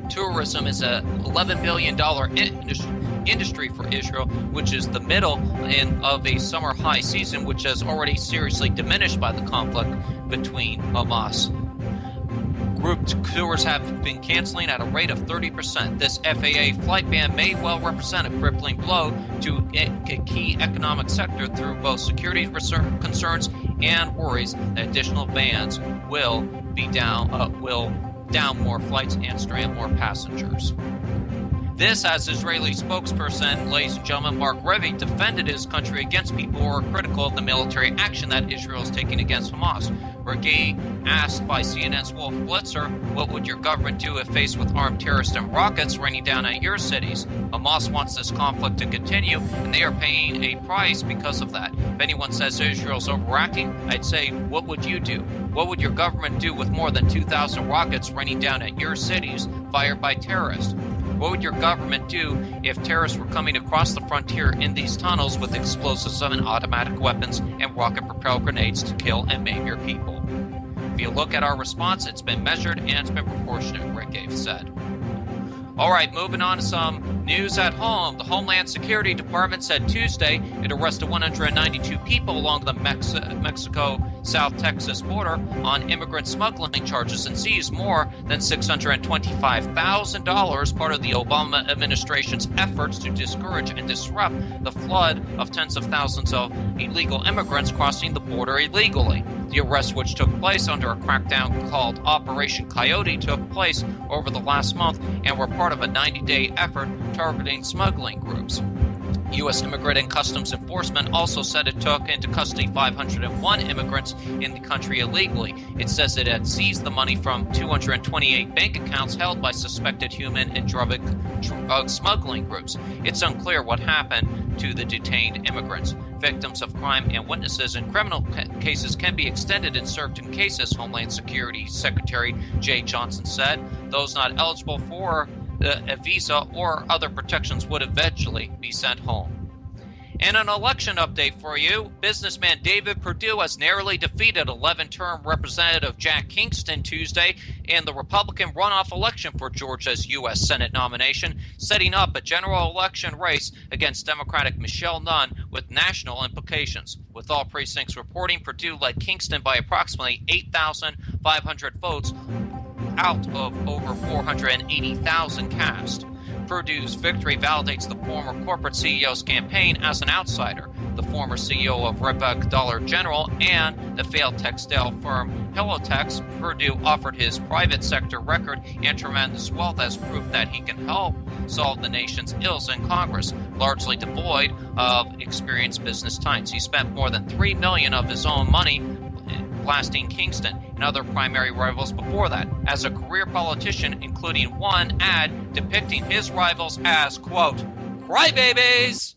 Tourism is a $11 billion industry for Israel, which is the middle of a summer high season, which has already seriously diminished by the conflict between Hamas. Group tours have been canceling at a rate of 30%. This FAA flight ban may well represent a crippling blow to a key economic sector through both security concerns and worries that additional bans will down more flights and strand more passengers. This, as Israeli spokesperson, ladies and gentlemen, Mark Revy, defended his country against people who are critical of the military action that Israel is taking against Hamas. Revy asked by CNN's Wolf Blitzer, what would your government do if faced with armed terrorists and rockets raining down at your cities? Hamas wants this conflict to continue, and they are paying a price because of that. If anyone says Israel's overacting, I'd say, what would you do? What would your government do with more than 2,000 rockets raining down at your cities fired by terrorists? What would your government do if terrorists were coming across the frontier in these tunnels with explosives and automatic weapons and rocket-propelled grenades to kill and maim your people? If you look at our response, it's been measured and it's been proportionate, Rick Gave said. All right, moving on to some news at home. The Homeland Security Department said Tuesday it arrested 192 people along the Mexico-South Texas border on immigrant smuggling charges and seized more than $625,000, part of the Obama administration's efforts to discourage and disrupt the flood of tens of thousands of illegal immigrants crossing the border illegally. The arrest, which took place under a crackdown called Operation Coyote, took place over the last month and were part of a 90-day effort targeting smuggling groups. U.S. Immigration and Customs Enforcement also said it took into custody 501 immigrants in the country illegally. It says it had seized the money from 228 bank accounts held by suspected human and drug smuggling groups. It's unclear what happened to the detained immigrants. Victims of crime and witnesses in criminal cases can be extended in certain cases, Homeland Security Secretary Jay Johnson said. Those not eligible for a visa or other protections would eventually be sent home. And an election update for you. Businessman David Perdue has narrowly defeated 11-term Representative Jack Kingston Tuesday in the Republican runoff election for Georgia's U.S. Senate nomination, setting up a general election race against Democratic Michelle Nunn with national implications. With all precincts reporting, Perdue led Kingston by approximately 8,500 votes out of over 480,000 cast. Perdue's victory validates the former corporate CEO's campaign as an outsider. The former CEO of Redback Dollar General and the failed textile firm Hellotex, Perdue offered his private sector record and tremendous wealth as proof that he can help solve the nation's ills in Congress, largely devoid of experienced business ties. He spent more than $3 million of his own money blasting Kingston and other primary rivals before that, as a career politician, including one ad depicting his rivals as, quote, crybabies.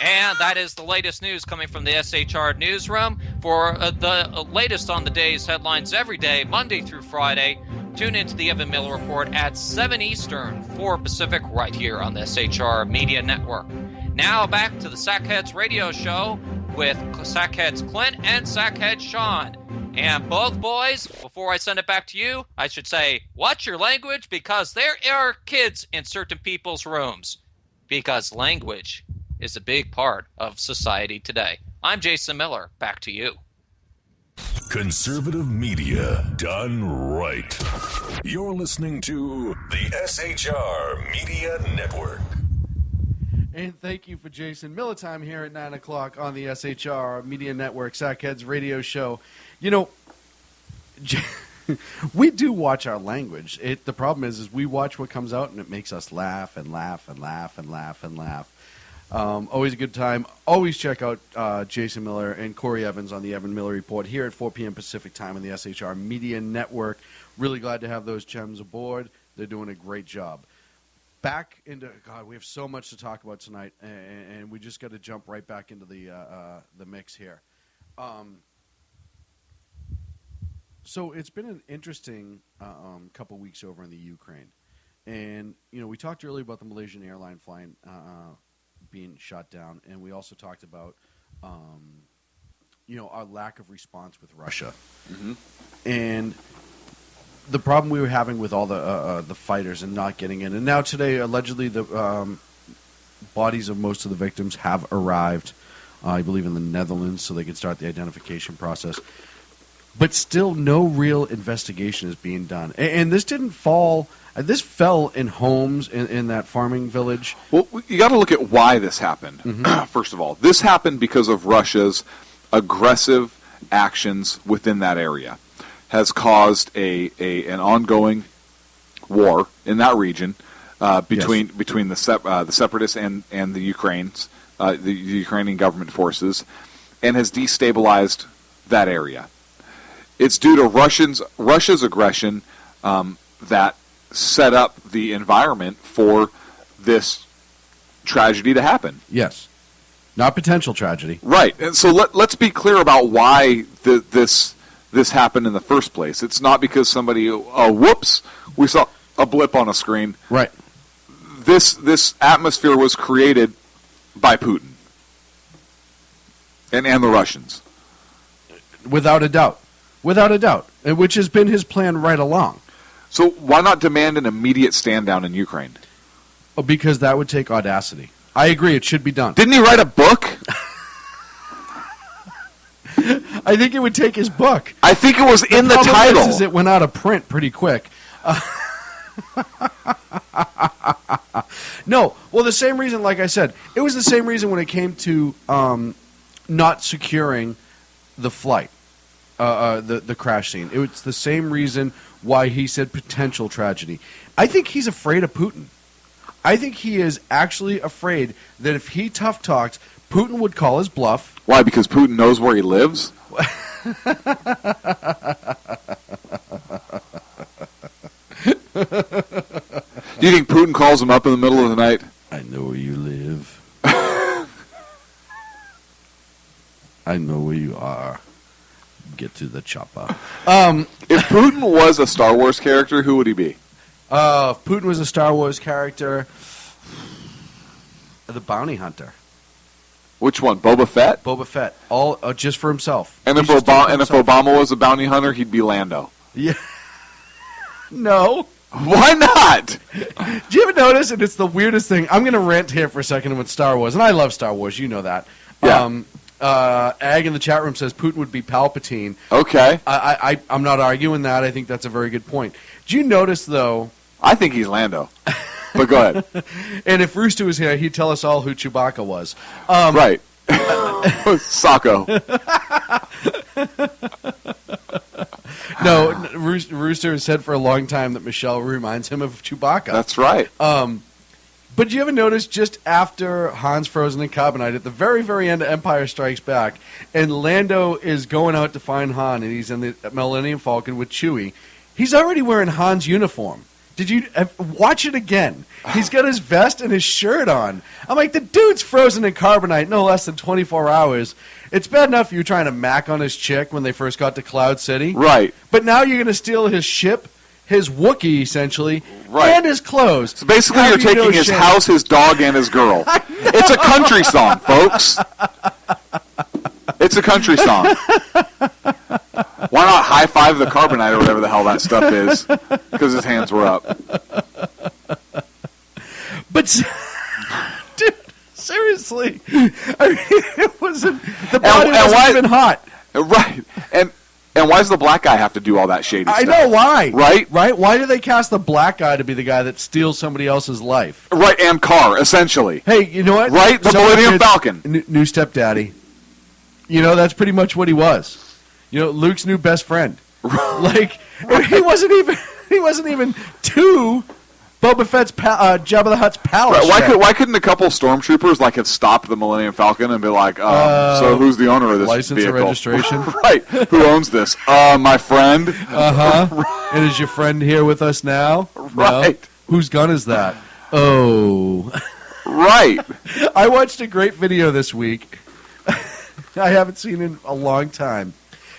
And that is the latest news coming from the SHR newsroom. For the latest on the day's headlines every day, Monday through Friday, tune into the Evan Miller Report at 7 Eastern, 4 Pacific, right here on the SHR Media Network. Now back to the Sackheads Radio Show with Sackheads Clint and Sackhead Sean. And both boys, before I send it back to you, I should say, watch your language, because there are kids in certain people's rooms. Because language is a big part of society today. I'm Jason Miller. Back to you. Conservative media done right. You're listening to the SHR Media Network. And thank you for Jason Miller time here at 9 o'clock on the SHR Media Network, Sackheads Radio Show. You know, we do watch our language. The problem is we watch what comes out and it makes us laugh and laugh and laugh and laugh and laugh. Always a good time. Always check out Jason Miller and Corey Evans on the Evan Miller Report here at 4 p.m. Pacific time on the SHR Media Network. Really glad to have those gems aboard. They're doing a great job. Back into, God, we have so much to talk about tonight, and we just got to jump right back into the mix here. So it's been an interesting couple weeks over in the Ukraine. And, you know, we talked earlier about the Malaysian airline flying being shut down, and we also talked about, you know, our lack of response with Russia. Mm-hmm. And the problem we were having with all the fighters and not getting in. And now today, allegedly, the bodies of most of the victims have arrived, I believe, in the Netherlands, so they can start the identification process. But still, no real investigation is being done. And this didn't fall... This fell in homes in that farming village. Well, you got to look at why this happened, first of all. This happened because of Russia's aggressive actions within that area. Has caused an ongoing war in that region between the separatists and the Ukrainians, the Ukrainian government forces, and has destabilized that area. It's due to Russia's aggression that set up the environment for this tragedy to happen. Yes. Not potential tragedy. Right. And so let's be clear about why this happened in the first place. It's not because somebody, whoops, we saw a blip on a screen. Right. This atmosphere was created by Putin and the Russians. Without a doubt. Without a doubt. Which has been his plan right along. So why not demand an immediate stand down in Ukraine? Oh, because that would take audacity. I agree, it should be done. Didn't he write a book? I think it would take his book. I think it was in the title. Is it went out of print pretty quick. No, well, the same reason, like I said, it was the same reason when it came to not securing the flight, the crash scene. It was the same reason why he said potential tragedy. I think he's afraid of Putin. I think he is actually afraid that if he tough talks, Putin would call his bluff. Why? Because Putin knows where he lives? Do you think Putin calls him up in the middle of the night? I know where you live. I know where you are. Get to the chopper. If Putin was a Star Wars character, who would he be? If Putin was a Star Wars character, the bounty hunter. Which one? Boba Fett? Boba Fett. All just for himself. And if Obama was a bounty hunter, he'd be Lando. Yeah. No. Why not? Do you ever notice, and it's the weirdest thing, I'm going to rant here for a second with Star Wars, and I love Star Wars, you know that. Yeah. Ag in the chat room says Putin would be Palpatine. Okay. I'm not arguing that. I think that's a very good point. Do you notice, though... I think he's Lando. But go ahead. And if Rooster was here, he'd tell us all who Chewbacca was. Right. Socko. No, Rooster has said for a long time that Michelle reminds him of Chewbacca. That's right. But you ever notice just after Han's frozen in carbonite, at the very, very end of Empire Strikes Back, and Lando is going out to find Han, and he's in the Millennium Falcon with Chewie, he's already wearing Han's uniform. Did you watch it again? He's got his vest and his shirt on. I'm like, the dude's frozen in carbonite no less than 24 hours. It's bad enough you trying to mac on his chick when they first got to Cloud City. Right. But now you're going to steal his ship, his Wookiee, essentially, right, and his clothes. So basically you're taking his house, his dog, and his girl. It's a country song, folks. It's a country song. Why not high-five the carbonite or whatever the hell that stuff is? Because his hands were up. But, dude, seriously. I mean, it wasn't... The body wasn't even hot. Right. And why does the black guy have to do all that shady stuff? I know, why? Right? Right? Why do they cast the black guy to be the guy that steals somebody else's life? Right, and car, essentially. Hey, you know what? Right? The Millennium Falcon. New stepdaddy. You know, that's pretty much what he was. You know, Luke's new best friend. Like, right. he wasn't even to Boba Fett's Jabba the Hutt's palace. Right. Why couldn't a couple stormtroopers have stopped the Millennium Falcon and be like, so who's the owner of this license vehicle? License and registration. Right. Who owns this? My friend. Right. And is your friend here with us now? Right. No? Whose gun is that? Oh. Right. I watched a great video this week. I haven't seen in a long time.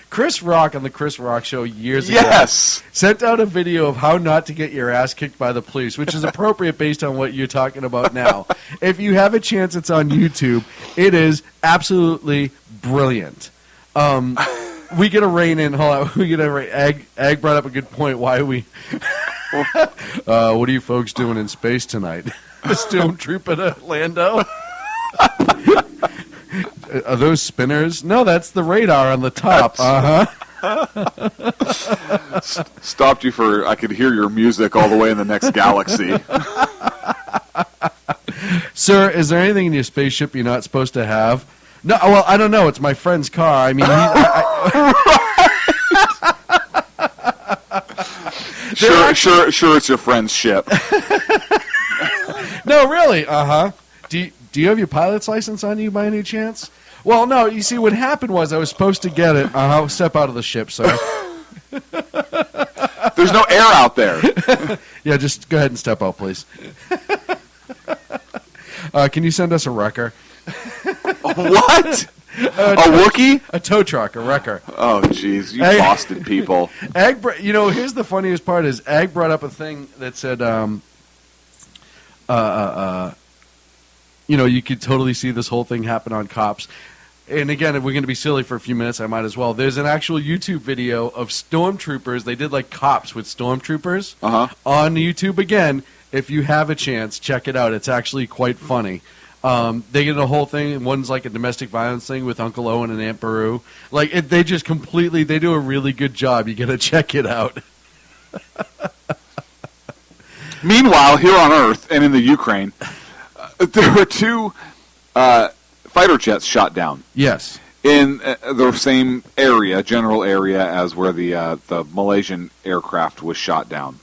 Chris Rock on the Chris Rock Show years ago sent out a video of how not to get your ass kicked by the police, which is appropriate based on what you're talking about now. If you have a chance, it's on YouTube. It is absolutely brilliant. we get a rein in. Hold on. We get a rein. Ag brought up a good point. Why are we? What are you folks doing in space tonight? The stormtrooper to Lando. Are those spinners? No, that's the radar on the top. Stopped you for. I could hear your music all the way in the next galaxy. Sir, is there anything in your spaceship you're not supposed to have? No, well, I don't know. It's my friend's car. I mean, Sure, it's your friend's ship. No, really. Do you have your pilot's license on you by any chance? Well, no. You see, what happened was I was supposed to get it. Step out of the ship, sir. There's no air out there. Yeah, just go ahead and step out, please. Can you send us a wrecker? What? A Wookiee? A tow truck, a wrecker. Oh, jeez, you Boston people. Here's the funniest part is Ag brought up a thing that said, you could totally see this whole thing happen on cops. And again, if we're going to be silly for a few minutes, I might as well. There's an actual YouTube video of stormtroopers. They did like cops with stormtroopers on YouTube. Again, if you have a chance, check it out. It's actually quite funny. They get a whole thing. One's like a domestic violence thing with Uncle Owen and Aunt Beru. They just completely, they do a really good job. You got to check it out. Meanwhile, here on Earth and in the Ukraine, there were two fighter jets shot down. Yes. In the same area, general area, as where the Malaysian aircraft was shot down.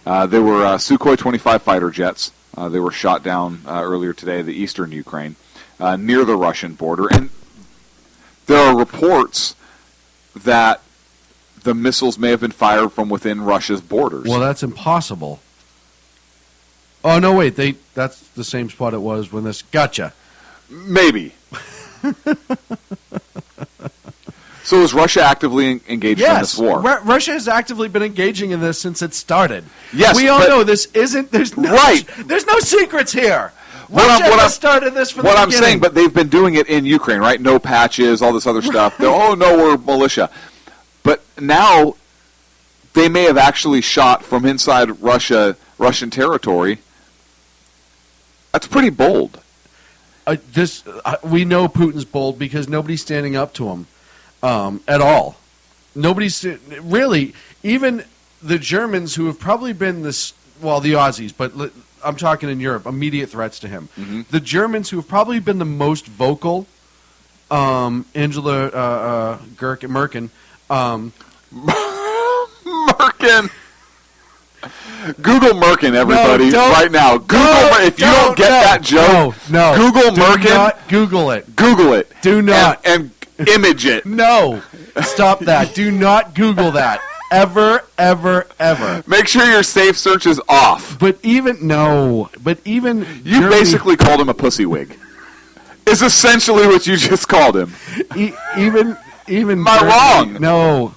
They were Sukhoi 25 fighter jets. They were shot down earlier today in the eastern Ukraine, near the Russian border. And there are reports that the missiles may have been fired from within Russia's borders. Well, that's impossible. Oh, no, wait. That's the same spot it was when this... Gotcha. Maybe. So is Russia actively engaged in this war? Russia has actively been engaging in this since it started. Yes, we all know this isn't. There's no secrets here. Russia started this from the beginning. What I'm saying, but they've been doing it in Ukraine, right? No patches, all this other stuff. Oh no, we're militia. But now they may have actually shot from inside Russian territory. That's pretty bold. We know Putin's bold because nobody's standing up to him. At all. Nobody's really, even the Germans who have probably been the Aussies, but I'm talking in Europe, immediate threats to him. Mm-hmm. The Germans who have probably been the most vocal, Angela Merkel. Merkel. Google Merkin, everybody, right now. Google if you don't get that joke. No, Google Merkin. Do not Google it. Google it. Do not. And image it. No. Stop that. Do not Google that. Ever, ever, ever. Make sure your safe search is off. But even You Germany, basically called him a pussy wig. Is essentially what you just called him. Even Am I wrong? No.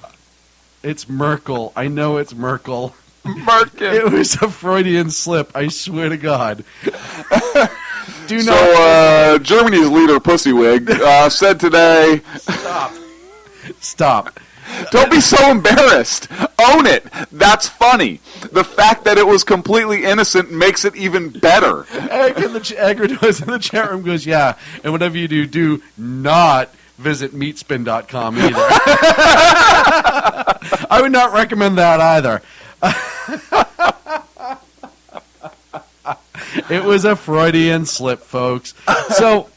It's Merkel. I know it's Merkel. Merkel. It was a Freudian slip, I swear to God. Germany's leader, Pussywig, said today... Stop. Don't be so embarrassed. Own it. That's funny. The fact that it was completely innocent makes it even better. Egg in the chat room goes, yeah, and whatever you do not visit meatspin.com either. I would not recommend that either. It was a Freudian slip, folks. So,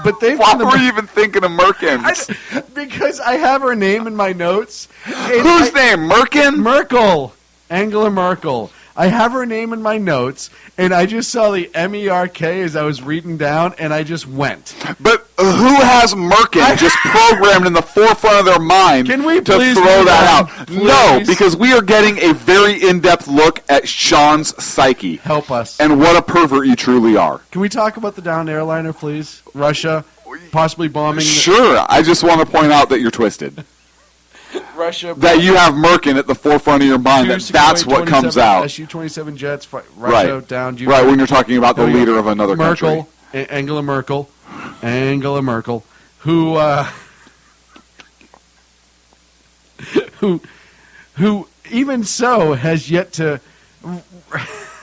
but they've... Why were you even thinking of Merkins? Because I have her name in my notes. Whose name? Merkel? Merkel. Angela Merkel. I have her name in my notes, and I just saw the M-E-R-K as I was reading down, and I just went. But who has Merkin just programmed in the forefront of their mind to throw that out? Please? No, because we are getting a very in-depth look at Sean's psyche. Help us. And what a pervert you truly are. Can we talk about the downed airliner, please? Russia possibly bombing... Sure. I just want to point out that you're twisted. Russia... That you have Merkin at the forefront of your mind. That's what comes out. Su-27 jets, Russia down... Right, when you're talking about the leader of another country. Angela Merkel, who... who even so has yet to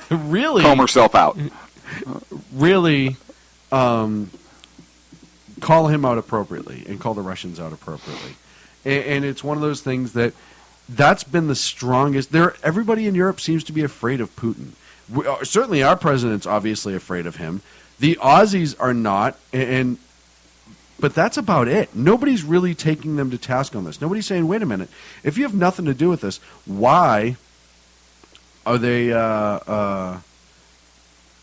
really comb herself out. Really call him out appropriately and call the Russians out appropriately. And it's one of those things that's been the strongest. Everybody in Europe seems to be afraid of Putin. Certainly our president's obviously afraid of him. The Aussies are not, but that's about it. Nobody's really taking them to task on this. Nobody's saying, wait a minute, if you have nothing to do with this, why are they...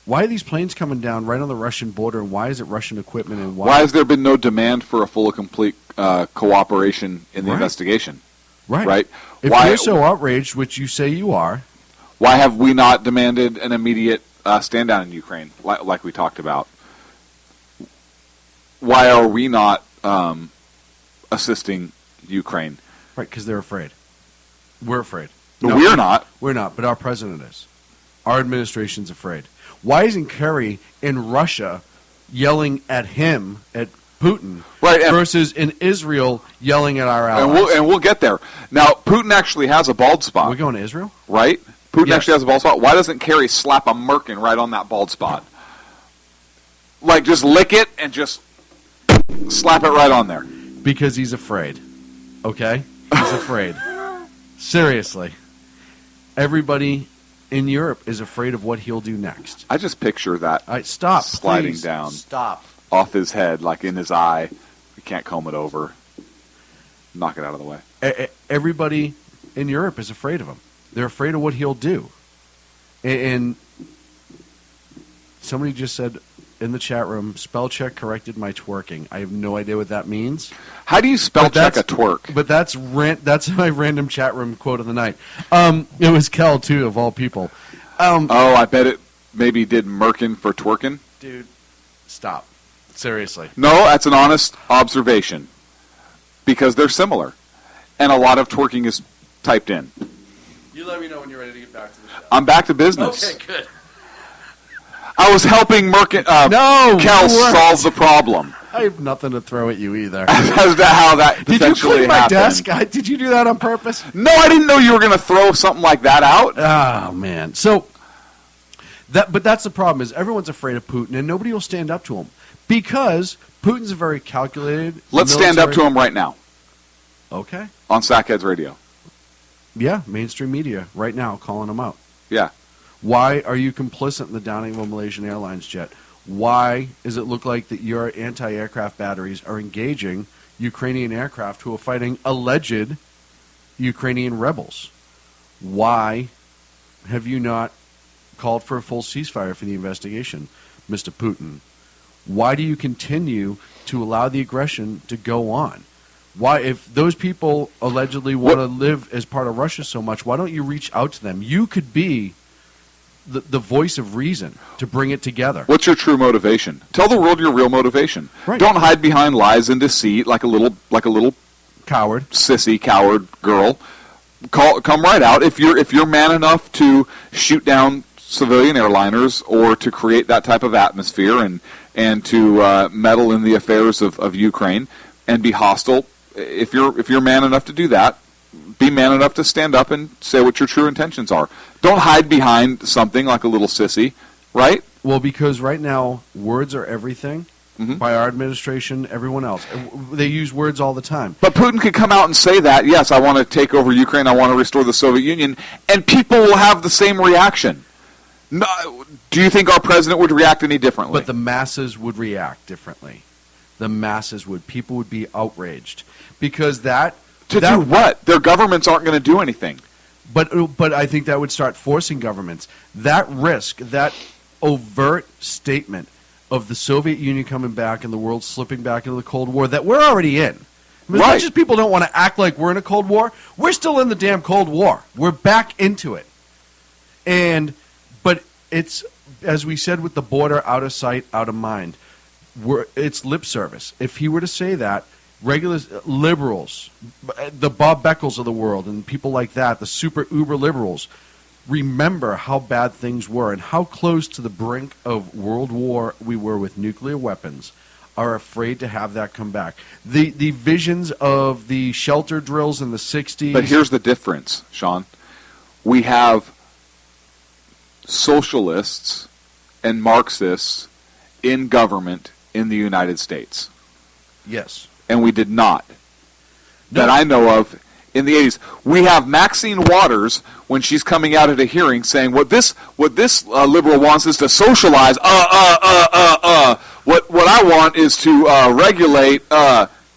why are these planes coming down right on the Russian border, and why is it Russian equipment? And why has there been no demand for a full and complete cooperation in the investigation? Right. If you're so outraged, which you say you are, why have we not demanded an immediate stand down in Ukraine, like we talked about? Why are we not assisting Ukraine? Right, because they're afraid. We're afraid. No, we're not. We're not, but our president is. Our administration's afraid. Why isn't Kerry in Russia yelling at him, at Putin, versus in Israel yelling at our allies? And we'll get there. Now, Putin actually has a bald spot. Are we going to Israel? Right? Putin actually has a bald spot. Why doesn't Kerry slap a merkin right on that bald spot? Like, just lick it and just slap it right on there. Because he's afraid. Okay? He's afraid. Seriously. Everybody in Europe is afraid of what he'll do next. I just picture that sliding down. Stop. Off his head, like in his eye. We can't comb it over. Knock it out of the way. Everybody in Europe is afraid of him. They're afraid of what he'll do. And somebody just said in the chat room, spell check corrected my twerking. I have no idea what that means. How do you spell check a twerk? But that's my random chat room quote of the night. It was Kel, too, of all people. I bet it maybe did merkin for twerking. Dude, stop. Seriously. No, that's an honest observation. Because they're similar. And a lot of twerking is typed in. You let me know when you're ready to get back to the show. I'm back to business. Okay, good. I was helping Kel solve the problem. I have nothing to throw at you either. As to how that Did you clean my happened. desk? Did you do that on purpose? No, I didn't know you were going to throw something like that out. Oh, man. But that's the problem, is everyone's afraid of Putin, and nobody will stand up to him. Because Putin's a very calculated Let's stand up to him right now. Okay. On Sackheads Radio. Yeah, mainstream media right now calling him out. Yeah. Why are you complicit in the downing of a Malaysian Airlines jet? Why does it look like that your anti-aircraft batteries are engaging Ukrainian aircraft who are fighting alleged Ukrainian rebels? Why have you not called for a full ceasefire for the investigation, Mr. Putin? Why do you continue to allow the aggression to go on? Why, if those people allegedly want to live as part of Russia so much, why don't you reach out to them? You could be the voice of reason to bring it together. What's your true motivation? Tell the world your real motivation. Right. Don't hide behind lies and deceit like a little coward, sissy coward girl. Come right out. If you're man enough to shoot down civilian airliners or to create that type of atmosphere and to meddle in the affairs of Ukraine and be hostile. If you're man enough to do that, be man enough to stand up and say what your true intentions are. Don't hide behind something like a little sissy, right? Well, because right now, words are everything. Mm-hmm. By our administration, everyone else. They use words all the time. But Putin could come out and say that, yes, I want to take over Ukraine, I want to restore the Soviet Union, and people will have the same reaction. No, do you think our president would react any differently? But the masses would react differently. The masses would. People would be outraged. Because do what? Their governments aren't going to do anything. But I think that would start forcing governments. That risk, that overt statement of the Soviet Union coming back and the world slipping back into the Cold War that we're already in. As much as people don't want to act like we're in a Cold War, we're still in the damn Cold War. We're back into it. But it's, as we said with the border, out of sight, out of mind. It's lip service. If he were to say that, regular liberals, the Bob Beckles of the world and people like that, the super uber liberals, remember how bad things were and how close to the brink of World War we were with nuclear weapons. are afraid to have that come back. The visions of the shelter drills in the 60s. But here's the difference, Sean. We have socialists and Marxists in government in the United States. Yes. And we did not. That I know of in the 80s. We have Maxine Waters, when she's coming out at a hearing, saying what this liberal wants is to socialize. What I want is to regulate.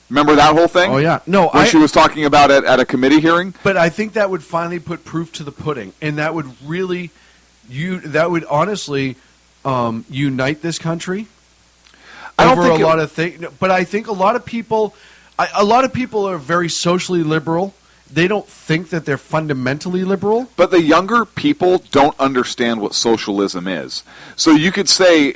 Remember that whole thing? Oh yeah, no. When she was talking about it at a committee hearing. But I think that would finally put proof to the pudding, and that would really, honestly unite this country. I don't over think a lot of things, but I think a lot of people are very socially liberal. They don't think that they're fundamentally liberal. But the younger people don't understand what socialism is. So you could say,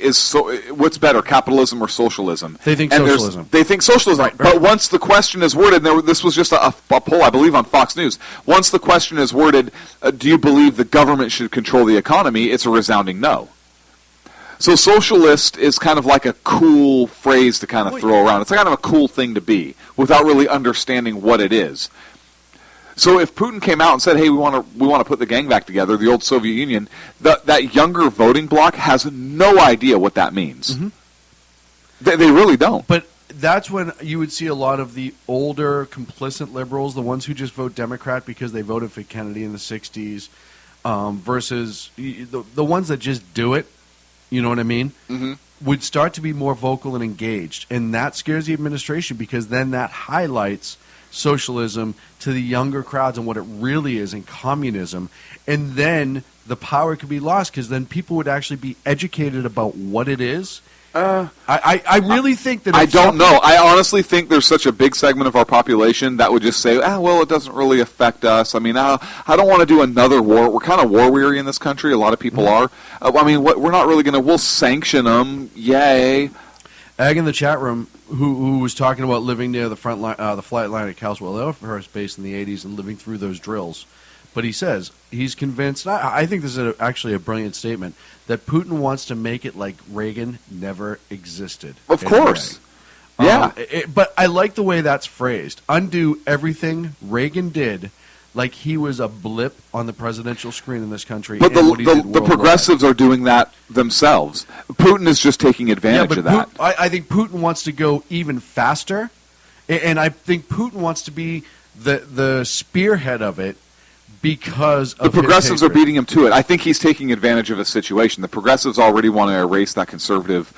what's better, capitalism or socialism? They think socialism. They think socialism. Right. But once the question is worded, this was just a poll, I believe, on Fox News. Once the question is worded, do you believe the government should control the economy? It's a resounding no. So socialist is kind of like a cool phrase to kind of throw around. It's kind of a cool thing to be without really understanding what it is. So if Putin came out and said, "Hey, we want to put the gang back together," the old Soviet Union, that younger voting bloc has no idea what that means. Mm-hmm. They really don't. But that's when you would see a lot of the older, complicit liberals, the ones who just vote Democrat because they voted for Kennedy in the 60s, versus the ones that just do it, you know what I mean, mm-hmm. would start to be more vocal and engaged. And that scares the administration because then that highlights socialism to the younger crowds and what it really is in communism. And then the power could be lost because then people would actually be educated about what it is. I really think that... I don't know. I honestly think there's such a big segment of our population that would just say, well, it doesn't really affect us. I mean, I don't want to do another war. We're kind of war-weary in this country. A lot of people are. I mean, we're not really going to... We'll sanction them. Yay. Ag in the chat room, who was talking about living near the front line, the flight line at Caswell Air Force Base in the 80s and living through those drills. But he says he's convinced, I think this is actually a brilliant statement, that Putin wants to make it like Reagan never existed. Of course. Yeah. But I like the way that's phrased. Undo everything Reagan did like he was a blip on the presidential screen in this country. But the progressives are doing that themselves. Putin is just taking advantage of that. I think Putin wants to go even faster, and I think Putin wants to be the spearhead of it because of the progressives are beating him to it. I think he's taking advantage of a situation. The progressives already want to erase that conservative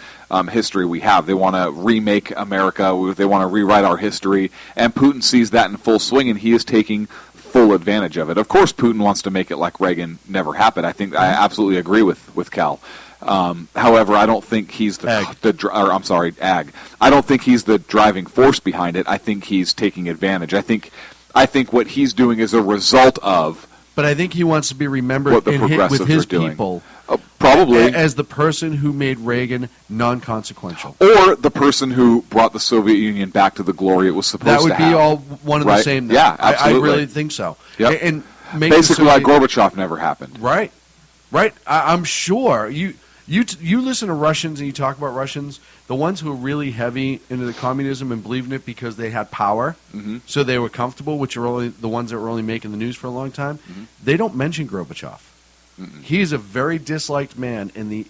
history we have. They want to remake America. They want to rewrite our history, and Putin sees that in full swing, and he is taking full advantage of it. Of course, Putin wants to make it like Reagan never happened. I think I absolutely agree with Cal. However, I don't think he's Ag. I don't think he's the driving force behind it. I think he's taking advantage. I think what he's doing is a result of. But I think he wants to be remembered with his people. Probably. As the person who made Reagan non-consequential. Or the person who brought the Soviet Union back to the glory it was supposed to have. That would be all one and the same. Then. Yeah, absolutely. I really think so. Yep. And basically like Gorbachev never happened. Right. I'm sure. You listen to Russians and you talk about Russians, the ones who are really heavy into the communism and believed in it because they had power, mm-hmm. so they were comfortable, which are only the ones that were only making the news for a long time, mm-hmm. they don't mention Gorbachev. Mm-mm. He is a very disliked man in the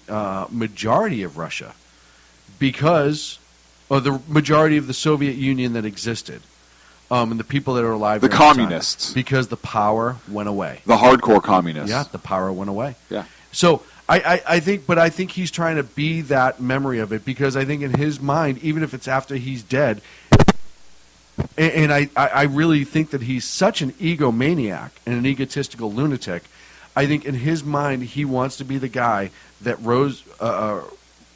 majority of Russia because of the majority of the Soviet Union that existed. And the people that are alive. The communists. Because the power went away. The hardcore communists. Yeah, the power went away. Yeah. So I think he's trying to be that memory of it because I think in his mind, even if it's after he's dead, and I really think that he's such an egomaniac and an egotistical lunatic, I think in his mind he wants to be the guy that rose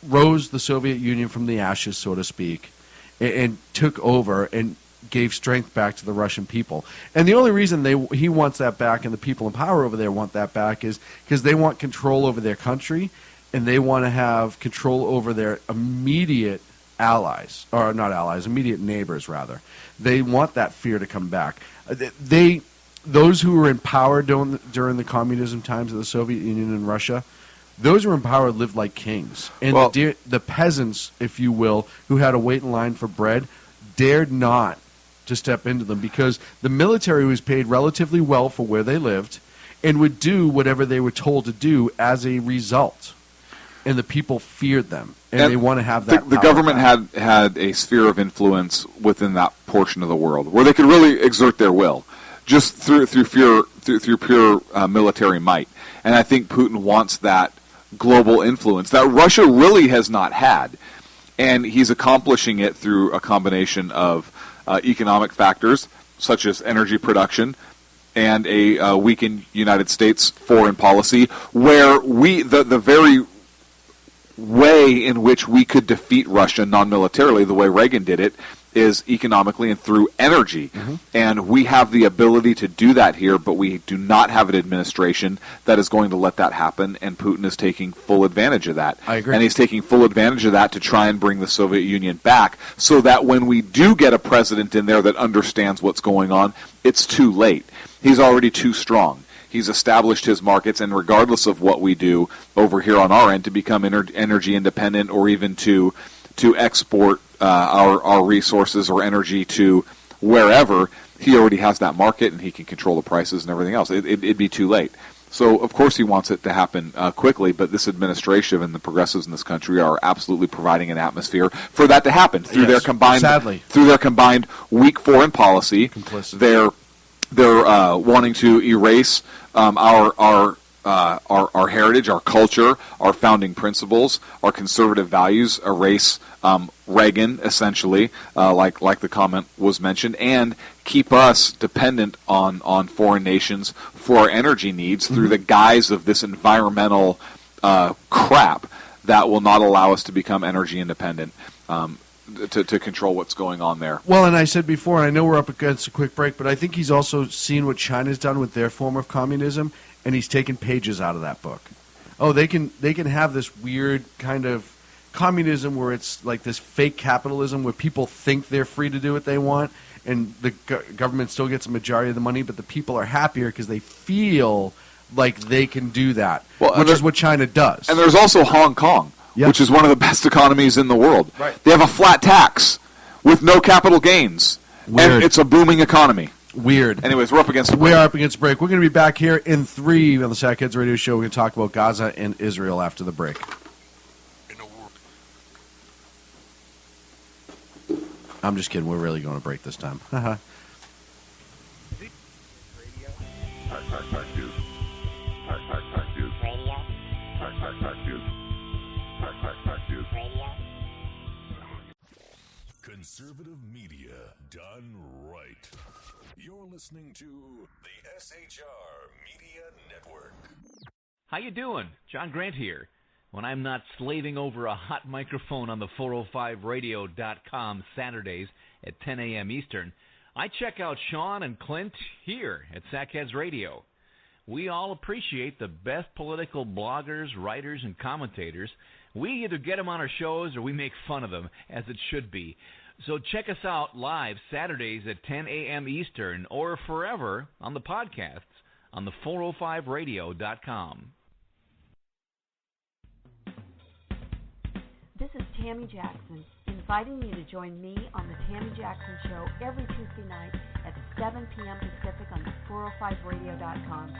the Soviet Union from the ashes, so to speak, and took over and gave strength back to the Russian people. And the only reason he wants that back and the people in power over there want that back is because they want control over their country and they want to have control over their immediate allies, or not allies, immediate neighbors, rather. They want that fear to come back. Those who were in power during the communism times of the Soviet Union and Russia those who were in power lived like kings. And the peasants, if you will, who had to wait in line for bread, dared not to step into them because the military was paid relatively well for where they lived and would do whatever they were told to do as a result. And the people feared them, and they want to have that the government had a sphere of influence within that portion of the world where they could really exert their will just through pure military might. And I think Putin wants that global influence that Russia really has not had. And he's accomplishing it through a combination of economic factors, such as energy production, and a weakened United States foreign policy, where the very way in which we could defeat Russia non-militarily, the way Reagan did it, is economically and through energy. Mm-hmm. And we have the ability to do that here, but we do not have an administration that is going to let that happen, and Putin is taking full advantage of that. I agree. And he's taking full advantage of that to try and bring the Soviet Union back so that when we do get a president in there that understands what's going on, it's too late. He's already too strong. He's established his markets, and regardless of what we do over here on our end to become energy independent or even to export our resources or energy to wherever, he already has that market and he can control the prices and everything else. It'd be too late. So, of course, he wants it to happen quickly, but this administration and the progressives in this country are absolutely providing an atmosphere for that to happen through their combined weak foreign policy. Complicit. They're wanting to erase our heritage, our culture, our founding principles, our conservative values, erase Reagan, essentially, like the comment was mentioned, and keep us dependent on foreign nations for our energy needs through the guise of this environmental crap that will not allow us to become energy independent. To control what's going on there. Well, and I said before, I know we're up against a quick break, but I think he's also seen what China's done with their form of communism, and he's taken pages out of that book. Oh, they can have this weird kind of communism where it's like this fake capitalism where people think they're free to do what they want, and the government still gets a majority of the money, but the people are happier because they feel like they can do that, which is what China does. And there's also Hong Kong. Yep. Which is one of the best economies in the world. Right. They have a flat tax with no capital gains. Weird. And it's a booming economy. Weird. Anyways, we're up against a break. We are up against a break. We're going to be back here in 3 on the Sack Kids Radio Show. We're going to talk about Gaza and Israel after the break. I'm just kidding. We're really going to break this time. Conservative media done right. You're listening to the SHR Media Network. How you doing? John Grant here. When I'm not slaving over a hot microphone on the 405radio.com Saturdays at 10 a.m. Eastern, I check out Sean and Clint here at Sackheads Radio. We all appreciate the best political bloggers, writers, and commentators. We either get them on our shows or we make fun of them, as it should be. So check us out live Saturdays at 10 a.m. Eastern or forever on the podcasts on the 405radio.com. This is Tammy Jackson, inviting you to join me on the Tammy Jackson Show every Tuesday night at 7 p.m. Pacific on the 405radio.com.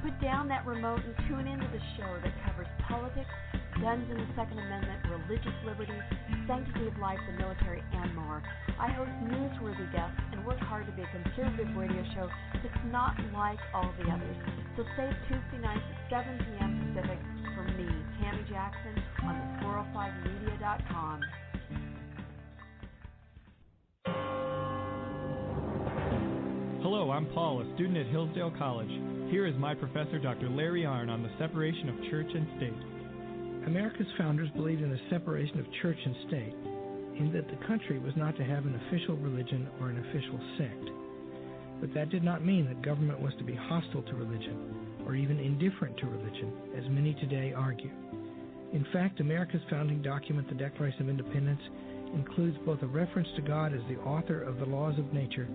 Put down that remote and tune into the show that covers politics, guns and the Second Amendment, religious liberties, sanctity of life, the military, and more. I host newsworthy guests and work hard to be a conservative radio show that's not like all the others. So save Tuesday nights at 7 p.m. Pacific for me, Tammy Jackson, on the 405media.com. Hello, I'm Paul, a student at Hillsdale College. Here is my professor, Dr. Larry Arnn, on the separation of church and state. America's founders believed in the separation of church and state, in that the country was not to have an official religion or an official sect. But that did not mean that government was to be hostile to religion, or even indifferent to religion, as many today argue. In fact, America's founding document, the Declaration of Independence, includes both a reference to God as the author of the laws of nature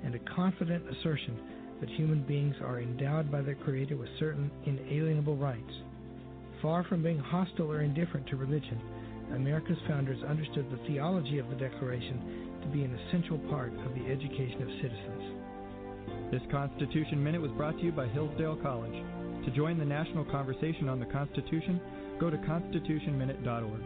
and a confident assertion that human beings are endowed by their Creator with certain inalienable rights. Far from being hostile or indifferent to religion, America's founders understood the theology of the Declaration to be an essential part of the education of citizens. This Constitution Minute was brought to you by Hillsdale College. To join the national conversation on the Constitution, go to constitutionminute.org.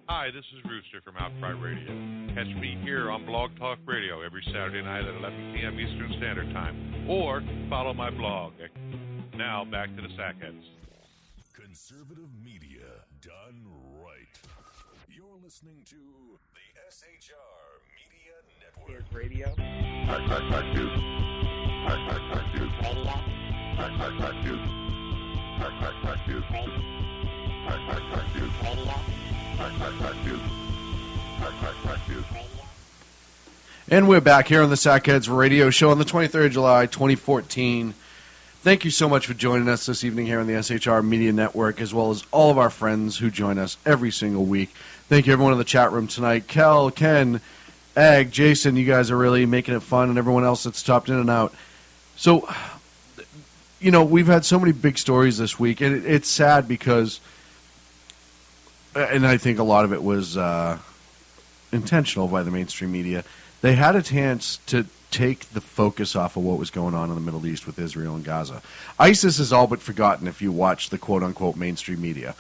Hi, this is Rooster from Outcry Radio. Catch me here on Blog Talk Radio every Saturday night at 11 p.m. Eastern Standard Time, or follow my blog. Now, back to the Sackheads. Conservative media done right. You're listening to the SHR Media Network. Here's radio. And we're back here on the Sackheads Radio Show on the 23rd of July, 2014. Thank you so much for joining us this evening here on the SHR Media Network, as well as all of our friends who join us every single week. Thank you, everyone in the chat room tonight. Kel, Ken, Ag, Jason, you guys are really making it fun, and everyone else that's stopped in and out. So, you know, we've had so many big stories this week, and it's sad because, and I think a lot of it was intentional by the mainstream media, they had a chance to take the focus off of what was going on in the Middle East with Israel and Gaza. ISIS is all but forgotten if you watch the quote-unquote mainstream media.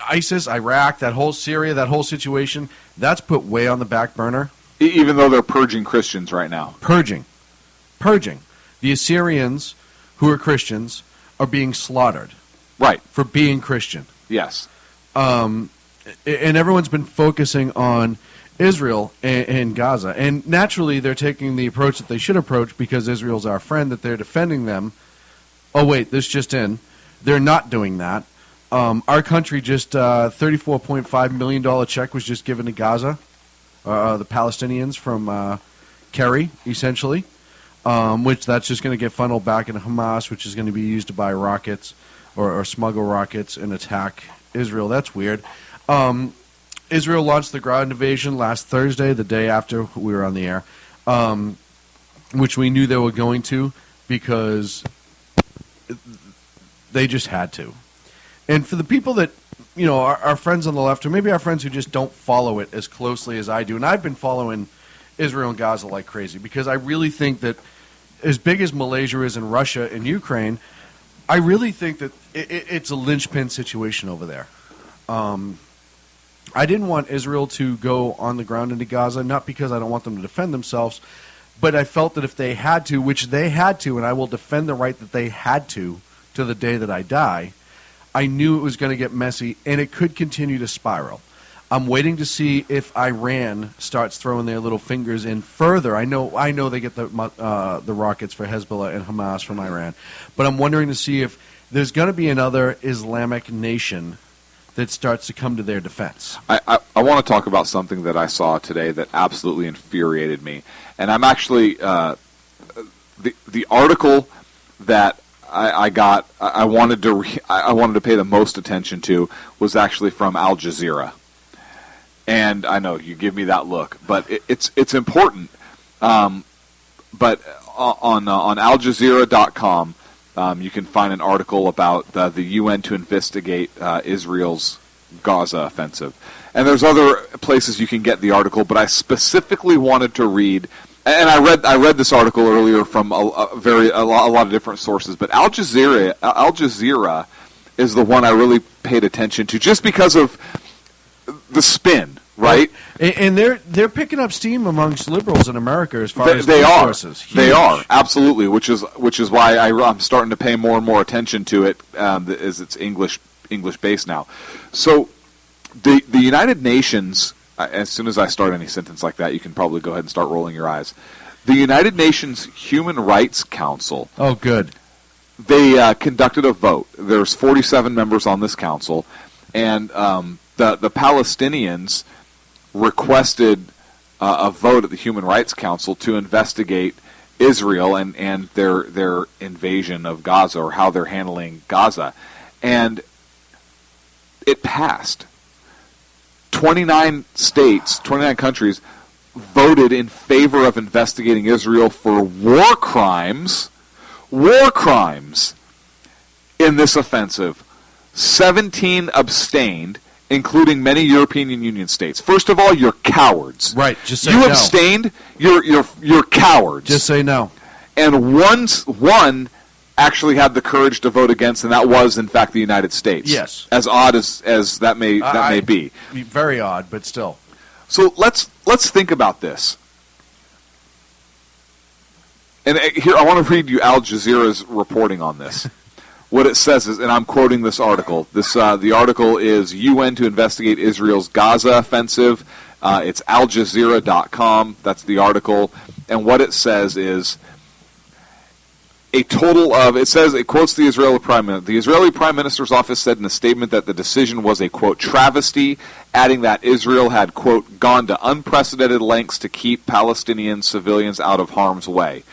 ISIS, Iraq, that whole Syria, that whole situation, that's put way on the back burner. Even though they're purging Christians right now. Purging. The Assyrians, who are Christians, are being slaughtered. Right. For being Christian. Yes. And everyone's been focusing on Israel and Gaza. And naturally, they're taking the approach that they should approach because Israel's our friend, that they're defending them. Oh, wait, this just in. They're not doing that. Our country just, $34.5 million check was just given to Gaza, the Palestinians from Kerry, essentially, which that's just going to get funneled back into Hamas, which is going to be used to buy rockets or smuggle rockets and attack Israel. That's weird. Israel launched the ground invasion last Thursday, the day after we were on the air, which we knew they were going to because they just had to. And for the people that, you know, our friends on the left, or maybe our friends who just don't follow it as closely as I do, and I've been following Israel and Gaza like crazy because I really think that as big as Malaysia is in Russia and Ukraine, I really think that it's a linchpin situation over there. I didn't want Israel to go on the ground into Gaza, not because I don't want them to defend themselves, but I felt that if they had to, which they had to, and I will defend the right that they had to the day that I die, I knew it was going to get messy, and it could continue to spiral. I'm waiting to see if Iran starts throwing their little fingers in further. I know they get the rockets for Hezbollah and Hamas from Iran, but I'm wondering to see if there's going to be another Islamic nation that starts to come to their defense. I want to talk about something that I saw today that absolutely infuriated me, and I'm actually the article that I got. I wanted to pay the most attention to was actually from Al Jazeera, and I know you give me that look, but it's important. But on AlJazeera.com. You can find an article about the UN to investigate Israel's Gaza offensive. And there's other places you can get the article, but I specifically wanted to read, and I read this article earlier from a lot of different sources, but Al Jazeera is the one I really paid attention to, just because of the spin. Right, and they're picking up steam amongst liberals in America as far as they are. Huge. They are absolutely, which is why I'm starting to pay more and more attention to it, as it's English based now. So the United Nations. As soon as I start any sentence like that, you can probably go ahead and start rolling your eyes. The United Nations Human Rights Council. Oh, good. They conducted a vote. There's 47 members on this council, and the Palestinians requested a vote at the Human Rights Council to investigate Israel and their invasion of Gaza, or how they're handling Gaza. And it passed. 29 states, 29 countries voted in favor of investigating Israel for war crimes war crimes in this offensive. 17 abstained, including many European Union states. First of all, you're cowards. Right. Just say you no. abstained. You're cowards. Just say no. And one actually had the courage to vote against, and that was, in fact, the United States. Yes. As odd as that may be. Very odd, but still. So let's think about this. And here, I want to read you Al Jazeera's reporting on this. What it says is, and I'm quoting this article. The article is UN to investigate Israel's Gaza offensive. It's AlJazeera.com. That's the article. And what it says is, it quotes the Israeli Prime Minister. The Israeli Prime Minister's office said in a statement that the decision was a, quote, travesty, adding that Israel had, quote, gone to unprecedented lengths to keep Palestinian civilians out of harm's way.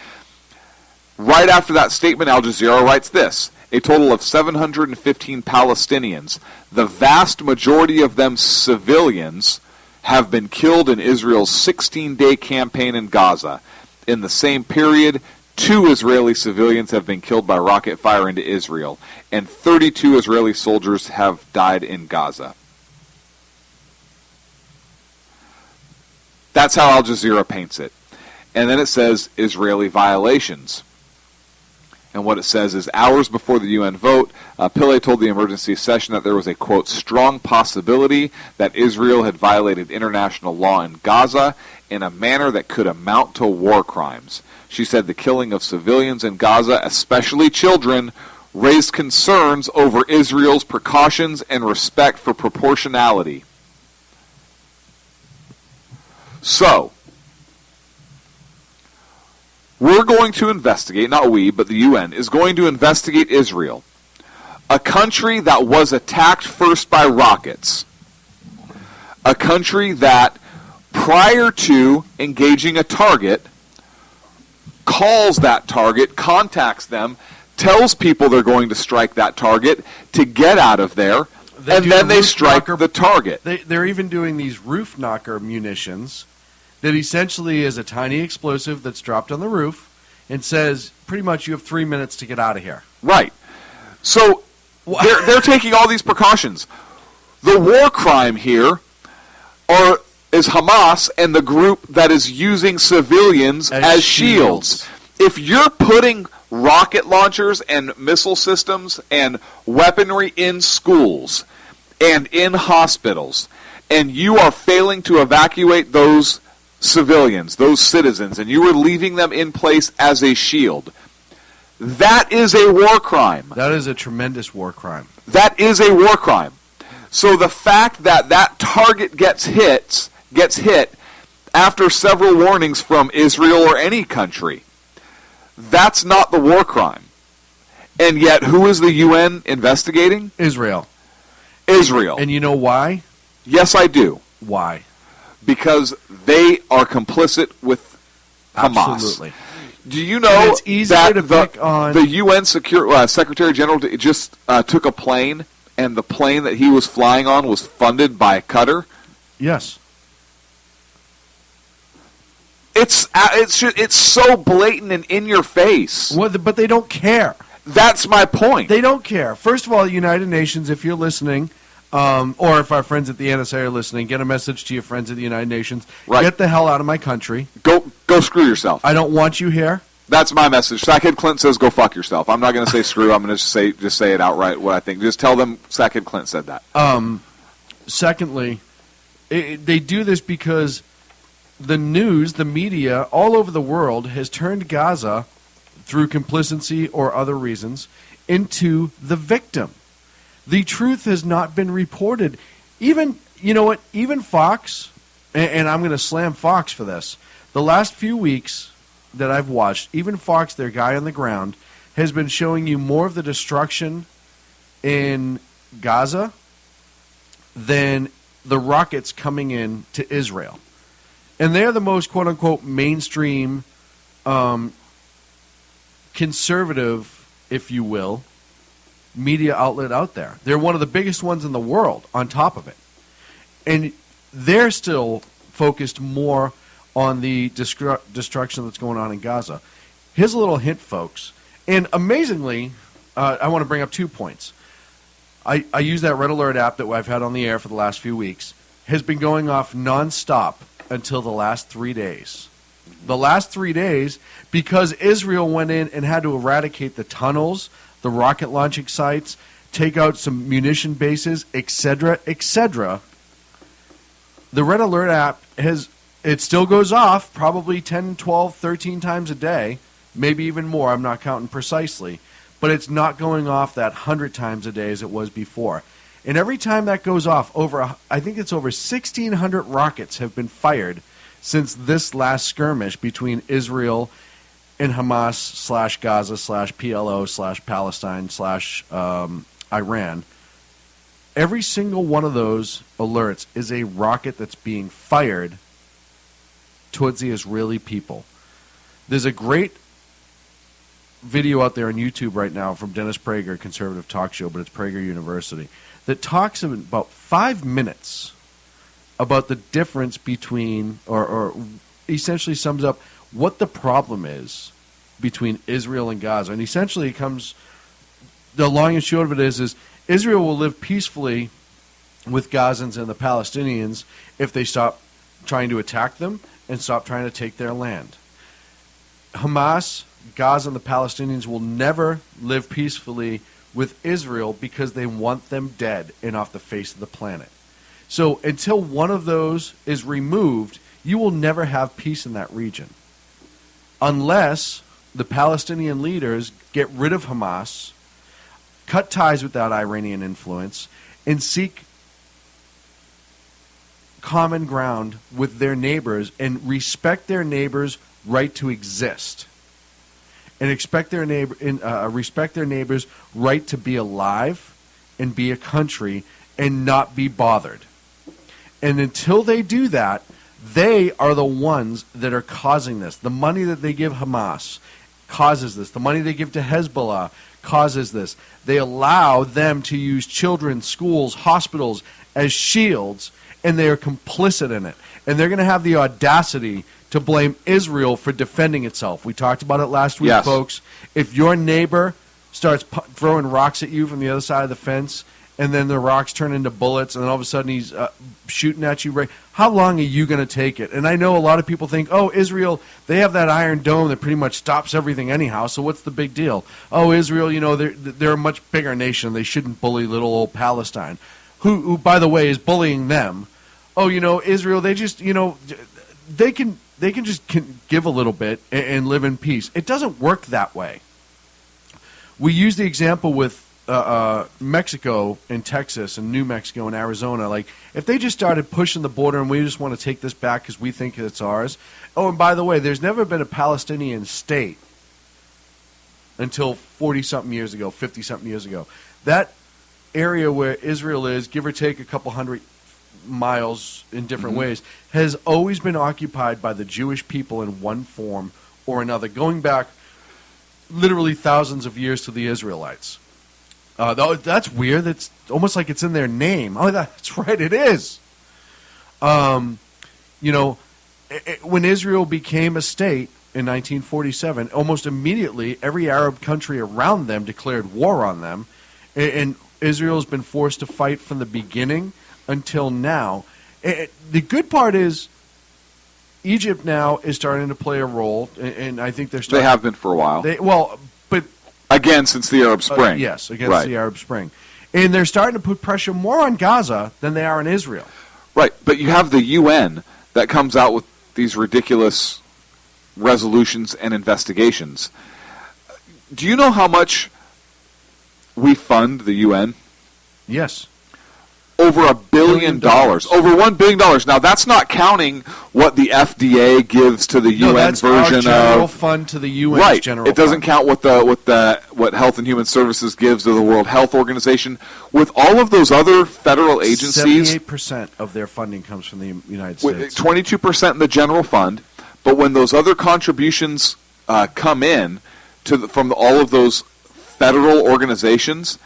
Right after that statement, Al Jazeera writes this: a total of 715 Palestinians, the vast majority of them civilians, have been killed in Israel's 16-day campaign in Gaza. In the same period, 2 Israeli civilians have been killed by rocket fire into Israel, and 32 Israeli soldiers have died in Gaza. That's how Al Jazeera paints it. And then it says Israeli violations. And what it says is, hours before the UN vote, Pillay told the emergency session that there was a, quote, strong possibility that Israel had violated international law in Gaza in a manner that could amount to war crimes. She said the killing of civilians in Gaza, especially children, raised concerns over Israel's precautions and respect for proportionality. So, we're going to investigate, not we, but the UN, is going to investigate Israel, a country that was attacked first by rockets, a country that, prior to engaging a target, calls that target, contacts them, tells people they're going to strike that target to get out of there, and then they strike the target. They're even doing these roof knocker munitions that essentially is a tiny explosive that's dropped on the roof and says, pretty much, you have 3 minutes to get out of here. Right. So they're taking all these precautions. The war crime here is Hamas and the group that is using civilians as shields. If you're putting rocket launchers and missile systems and weaponry in schools and in hospitals, and you are failing to evacuate those civilians, those citizens, and you are leaving them in place as a shield, that is a war crime. That is a tremendous war crime. That is a war crime. So the fact that that target gets hit after several warnings from Israel or any country, that's not the war crime. And yet, who is the UN investigating? Israel. Israel. And you know why? Yes, I do. Why? Because they are complicit with Hamas. Absolutely. Do you know that the UN Secretary General just took a plane, and the plane that he was flying on was funded by Qatar? Yes. It's so blatant and in your face. Well, but they don't care. That's my point. They don't care. First of all, the United Nations, if you're listening, or if our friends at the NSA are listening, get a message to your friends at the United Nations. Right. Get the hell out of my country. Go screw yourself. I don't want you here. That's my message. Sackhead Clint says go fuck yourself. I'm not going to say screw. I'm going to just say it outright what I think. Just tell them Sackhead Clint said that. Secondly, they do this because the news, the media, all over the world has turned Gaza, through complicity or other reasons, into the victim. The truth has not been reported. Even, you know what, even Fox, and I'm going to slam Fox for this, the last few weeks that I've watched, even Fox, their guy on the ground, has been showing you more of the destruction in Gaza than the rockets coming in to Israel. And they're the most, quote-unquote, mainstream, conservative, if you will, media outlet out there. They're one of the biggest ones in the world on top of it. And they're still focused more on the destruction that's going on in Gaza. Here's a little hint, folks. And amazingly, I want to bring up 2 points. I use that Red Alert app that I've had on the air for the last few weeks. Has been going off nonstop until the last 3 days. The last 3 days, because Israel went in and had to eradicate the tunnels, the rocket launching sites, take out some munition bases, etc., etc. The Red Alert app it still goes off probably 10, 12, 13 times a day, maybe even more. I'm not counting precisely. But it's not going off that 100 times a day as it was before. And every time that goes off, I think it's over 1,600 rockets have been fired since this last skirmish between Israel and Hamas / Gaza / PLO / Palestine / Iran. Every single one of those alerts is a rocket that's being fired towards the Israeli people. There's a great video out there on YouTube right now from Dennis Prager, conservative talk show, but it's Prager University, that talks in about 5 minutes about the difference between, or essentially sums up what the problem is between Israel and Gaza. And essentially it comes, the long and short of it is Israel will live peacefully with Gazans and the Palestinians if they stop trying to attack them and stop trying to take their land. Hamas, Gaza, and the Palestinians will never live peacefully with Israel because they want them dead and off the face of the planet. So until one of those is removed, you will never have peace in that region. Unless the Palestinian leaders get rid of Hamas, cut ties with that Iranian influence, and seek common ground with their neighbors and respect their neighbors' right to exist. And respect their neighbors' right to be alive and be a country and not be bothered. And until they do that, they are the ones that are causing this. The money that they give Hamas causes this. The money they give to Hezbollah causes this. They allow them to use children, schools, hospitals as shields, and they are complicit in it. And they're going to have the audacity to blame Israel for defending itself. We talked about it last week, yes, folks. If your neighbor starts throwing rocks at you from the other side of the fence, and then the rocks turn into bullets, and then all of a sudden he's shooting at you, right? How long are you going to take it? And I know a lot of people think, oh, Israel, they have that Iron Dome that pretty much stops everything anyhow, so what's the big deal? Oh, Israel, they're a much bigger nation. They shouldn't bully little old Palestine, who by the way, is bullying them. Oh, Israel, they just, they can just give a little bit and live in peace. It doesn't work that way. We use the example with Mexico and Texas and New Mexico and Arizona. Like, if they just started pushing the border and we just want to take this back because we think it's ours. Oh, and by the way, there's never been a Palestinian state until 40-something years ago, 50-something years ago. That area where Israel is, give or take a couple hundred miles in different ways, has always been occupied by the Jewish people in one form or another, going back literally thousands of years to the Israelites. That's weird. It's almost like it's in their name. Oh, that's right, it is. When Israel became a state in 1947, almost immediately every Arab country around them declared war on them, and Israel's been forced to fight from the beginning until now. The good part is Egypt now is starting to play a role, and I think they're starting. They have been for a while. But again, since the Arab Spring. Yes, against the Arab Spring. And they're starting to put pressure more on Gaza than they are on Israel. Right, but you have the UN that comes out with these ridiculous resolutions and investigations. Do you know how much we fund the UN? Yes. Over $1 billion. Over $1 billion. Now, that's not counting what the FDA gives to the UN that's version our general of fund to the UN's right. general It doesn't fund. count what Health and Human Services gives to the World Health Organization. With all of those other federal agencies, 78% of their funding comes from the United States. 22% in the general fund. But when those other contributions come in from all of those federal organizations,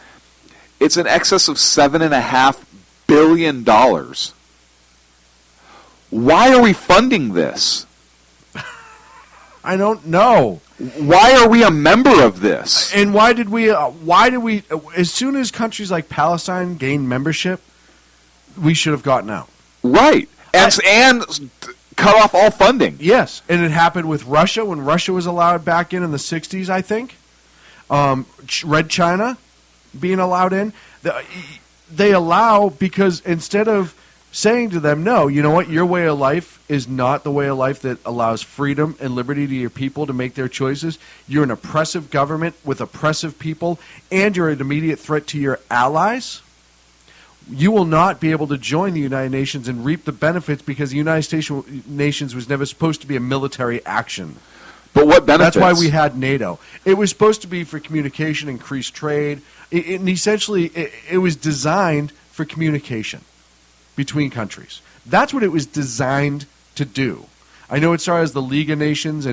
it's in excess of $7.5 billion. Why are we funding this? I don't know. Why are we a member of this? And why did we, as soon as countries like Palestine gained membership, we should have gotten out. Right. And cut off all funding. Yes. And it happened with Russia when Russia was allowed back in the 60s, I think. Red China being allowed in. They allow because instead of saying to them, no, you know what, your way of life is not the way of life that allows freedom and liberty to your people to make their choices. You're an oppressive government with oppressive people, and you're an immediate threat to your allies. You will not be able to join the United Nations and reap the benefits because the United Nations was never supposed to be a military action. But what benefits? That's why we had NATO. It was supposed to be for communication, increased trade, and essentially it was designed for communication between countries. That's what it was designed to do. I know it started as the League of Nations,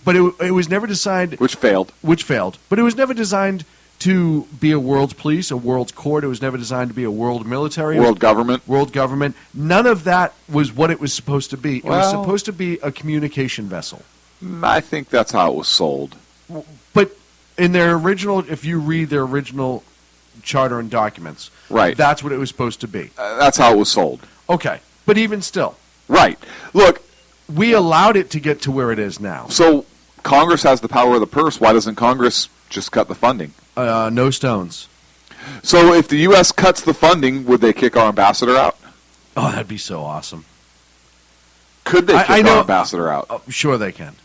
but it was never designed... Which failed. But it was never designed to be a world's police, a world's court. It was never designed to be a world military. World government. World government. None of that was what it was supposed to be. It was supposed to be a communication vessel. I think that's how it was sold. But in their original, if you read their original charter and documents, right, that's what it was supposed to be. That's how it was sold. Okay, but even still, right. Look, we allowed it to get to where it is now. So Congress has the power of the purse. Why doesn't Congress just cut the funding? No stones. So if the U.S. cuts the funding, would they kick our ambassador out? Oh, that'd be so awesome. Could they kick our ambassador out? Sure they can.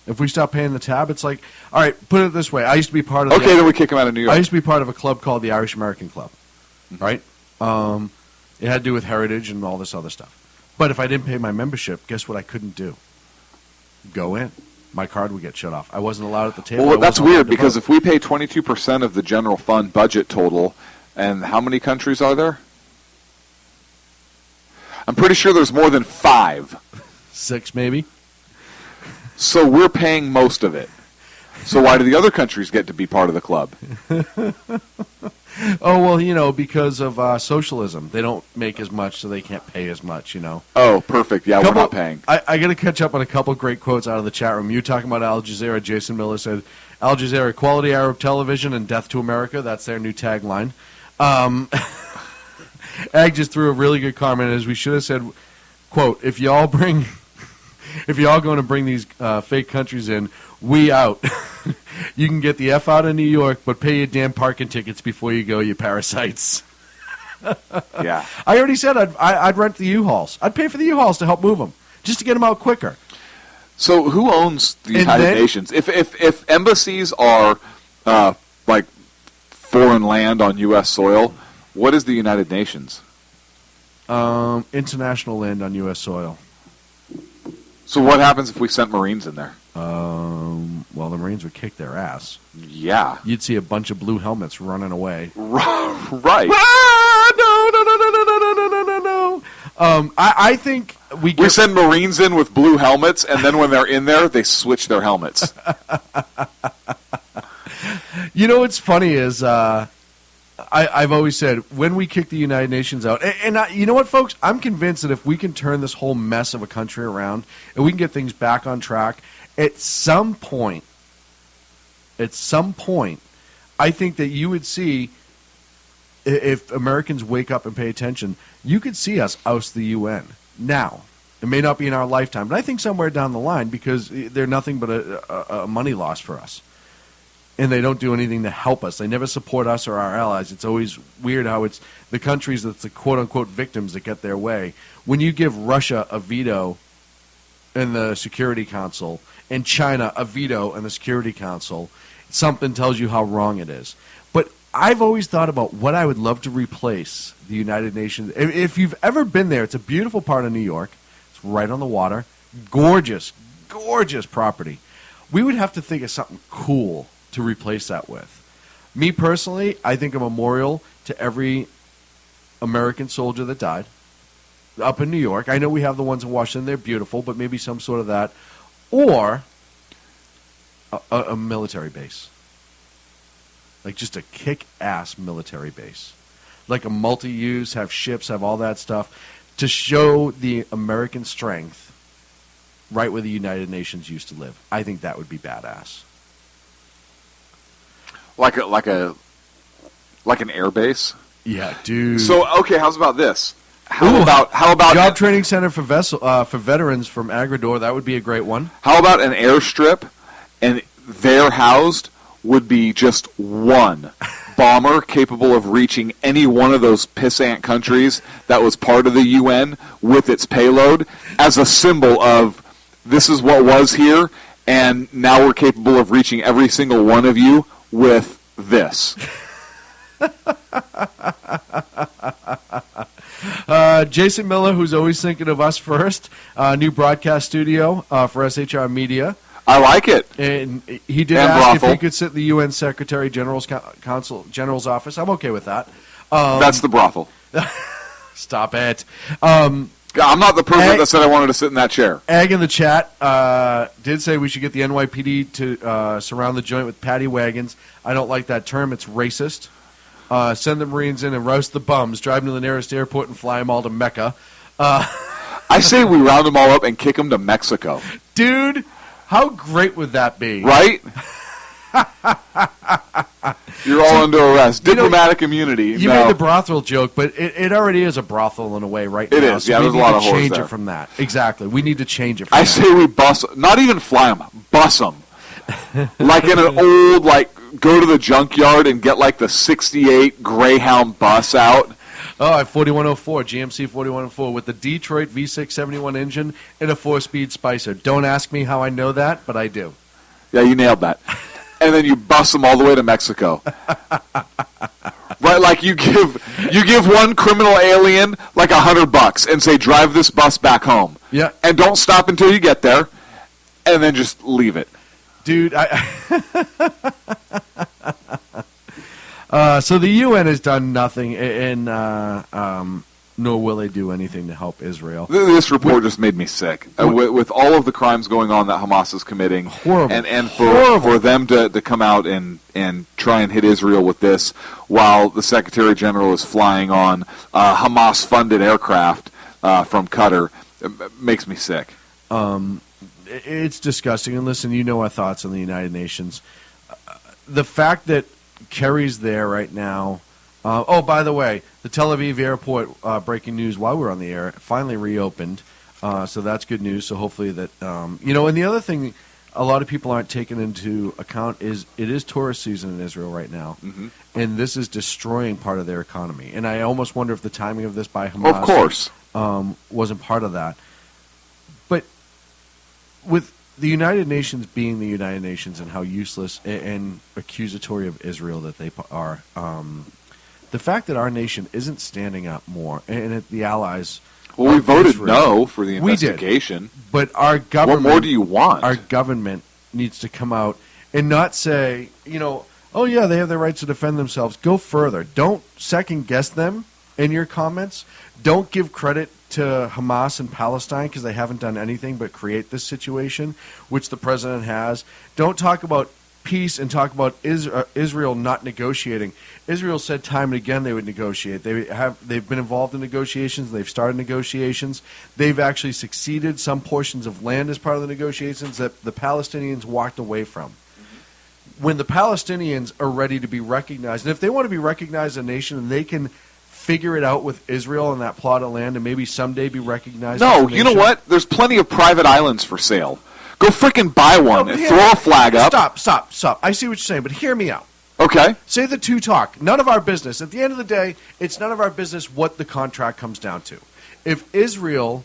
If we stop paying the tab, it's like, all right, put it this way. I used to be part of then we kick him out of New York. I used to be part of a club called the Irish American Club, right? It had to do with heritage and all this other stuff. But if I didn't pay my membership, guess what I couldn't do? Go in. My card would get shut off. I wasn't allowed at the table. Well, that's weird because if we pay 22% of the general fund budget total, and how many countries are there? I'm pretty sure there's more than 5. 6, maybe. So we're paying most of it. So why do the other countries get to be part of the club? Oh, well, because of socialism. They don't make as much, so they can't pay as much, Oh, perfect. Yeah, we're not paying. I got to catch up on a couple great quotes out of the chat room. You talking about Al Jazeera. Jason Miller said, Al Jazeera, quality Arab television and death to America. That's their new tagline. Ag just threw a really good comment, as we should have said, quote, if y'all going to bring these fake countries in, we out. You can get the F out of New York, but pay your damn parking tickets before you go, you parasites. Yeah. I already said I'd rent the U-Hauls. I'd pay for the U-Hauls to help move them, just to get them out quicker. So who owns the United Nations? If embassies are like foreign land on U.S. soil, what is the United Nations? International land on U.S. soil. So what happens if we sent Marines in there? Well, the Marines would kick their ass. Yeah. You'd see a bunch of blue helmets running away. Right. No. I think we send Marines in with blue helmets, and then when they're in there, they switch their helmets. What's funny is I've always said, when we kick the United Nations out, and you know what, folks? I'm convinced that if we can turn this whole mess of a country around and we can get things back on track, at some point, I think that you would see, if Americans wake up and pay attention, you could see us oust the UN. Now, it may not be in our lifetime, but I think somewhere down the line, because they're nothing but a money loss for us. And they don't do anything to help us. They never support us or our allies. It's always weird how it's the countries that's the quote-unquote victims that get their way. When you give Russia a veto in the Security Council and China a veto in the Security Council, something tells you how wrong it is. But I've always thought about what I would love to replace the United Nations. If you've ever been there, it's a beautiful part of New York. It's right on the water. Gorgeous, gorgeous property. We would have to think of something cool to replace that with. Me personally, I think a memorial to every American soldier that died up in New York. I know we have the ones in Washington. They're beautiful, but maybe some sort of that. Or a military base. Like just a kick-ass military base. Like a multi-use, have ships, have all that stuff, to show the American strength right where the United Nations used to live. I think that would be badass. Like an air base? Yeah, dude. So, okay, how's about this? How about job training center for veterans from Agrador? That would be a great one. How about an airstrip, and there housed would be just one bomber capable of reaching any one of those pissant countries that was part of the UN with its payload as a symbol of this is what was here, and now we're capable of reaching every single one of you with this. Jason Miller, who's always thinking of us first, new broadcast studio for SHR Media. I like it. And he did ask if he could sit in the UN Secretary General's General's office. I'm okay with that. That's the brothel. Stop it. I'm not the person that said I wanted to sit in that chair. Ag in the chat did say we should get the NYPD to surround the joint with paddy wagons. I don't like that term. It's racist. Send the Marines in and roast the bums, drive them to the nearest airport and fly them all to Mecca. I say we round them all up and kick them to Mexico. Dude, how great would that be? Right? You're all under arrest. Diplomatic immunity. You made the brothel joke, but it already is a brothel in a way right now. It is. So yeah, there's a lot of whores change there. it from that. Exactly. We need to change it from I that. say we bus, not even fly them, bus them. Like in an old, go to the junkyard and get the 68 Greyhound bus out. Oh, at 4104, GMC 4104 with the Detroit V671 engine and a 4-speed Spicer. Don't ask me how I know that, but I do. Yeah, you nailed that. And then you bus them all the way to Mexico. Right, you give one criminal alien $100 and say, drive this bus back home. Yeah. And don't stop until you get there, and then just leave it. Dude, so the UN has done nothing, and nor will they do anything to help Israel. This report just made me sick. With all of the crimes going on that Hamas is committing, horrible, and for them to come out and try and hit Israel with this, while the Secretary General is flying on Hamas-funded aircraft from Qatar, it makes me sick. It's disgusting. And listen, you know our thoughts on the United Nations. The fact that Kerry's there right now. By the way, the Tel Aviv airport, breaking news while we're on the air, finally reopened. So that's good news. So hopefully that, and the other thing a lot of people aren't taking into account is it is tourist season in Israel right now. Mm-hmm. And this is destroying part of their economy. And I almost wonder if the timing of this by Hamas of course. Wasn't part of that. But with the United Nations being the United Nations and how useless and accusatory of Israel that they are, the fact that our nation isn't standing up more, and the allies... Well, we voted Israel, no for the investigation. We did, but our government... What more do you want? Our government needs to come out and not say, oh yeah, they have the rights to defend themselves. Go further. Don't second-guess them in your comments. Don't give credit to Hamas and Palestine because they haven't done anything but create this situation, which the president has. Don't talk about peace and talk about Israel not negotiating. Israel said time and again they would negotiate. They've been involved in negotiations. They've started negotiations. They've actually succeeded some portions of land as part of the negotiations that the Palestinians walked away from. When the Palestinians are ready to be recognized, and if they want to be recognized as a nation and they can figure it out with Israel and that plot of land and maybe someday be recognized as a nation. You know what? There's plenty of private islands for sale. Go frickin' buy one and throw a flag up. Stop. I see what you're saying, but hear me out. Okay. Say the two talk. None of our business. At the end of the day, it's none of our business what the contract comes down to. If Israel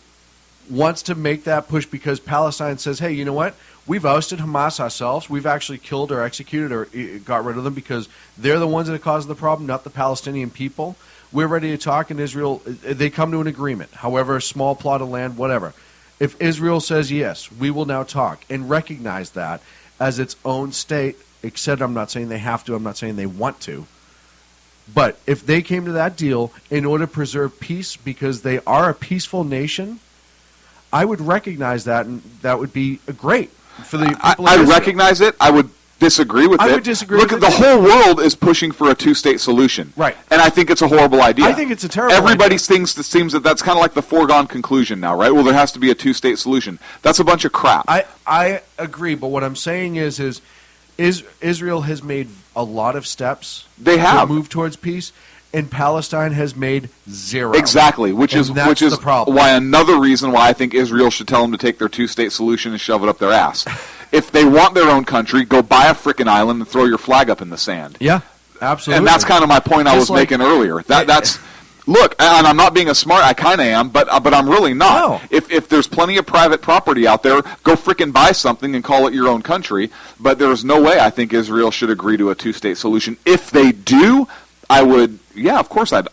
wants to make that push because Palestine says, hey, you know what? We've ousted Hamas ourselves. We've actually killed or executed or got rid of them because they're the ones that are causing the problem, not the Palestinian people. We're ready to talk in Israel. They come to an agreement, however, a small plot of land, whatever. If Israel says yes, we will now talk and recognize that as its own state, except I'm not saying they have to, I'm not saying they want to. But if they came to that deal in order to preserve peace because they are a peaceful nation, I would recognize that, and that would be great for the people of I Israel. recognize it. I would disagree with it. I would disagree Look, with the it, too. whole world is pushing for a two-state solution. Right. And I think it's a horrible idea. I think it's a terrible Everybody idea. seems that that's kind of like the foregone conclusion now, right? Well, there has to be a two-state solution. That's a bunch of crap. I agree, but what I'm saying is Israel has made a lot of steps They have. to move towards peace, and Palestine has made zero. Exactly, which is the problem. why another reason why I think Israel should tell them to take their two-state solution and shove it up their ass. If they want their own country, go buy a frickin' island and throw your flag up in the sand. Yeah, absolutely. And that's kind of my point I Just was making earlier. That's look, and I'm not being a smart. I kind of am, but I'm really not. No. If there's plenty of private property out there, go frickin' buy something and call it your own country. But there's no way I think Israel should agree to a two-state solution. If they do, I would. Yeah, of course I'd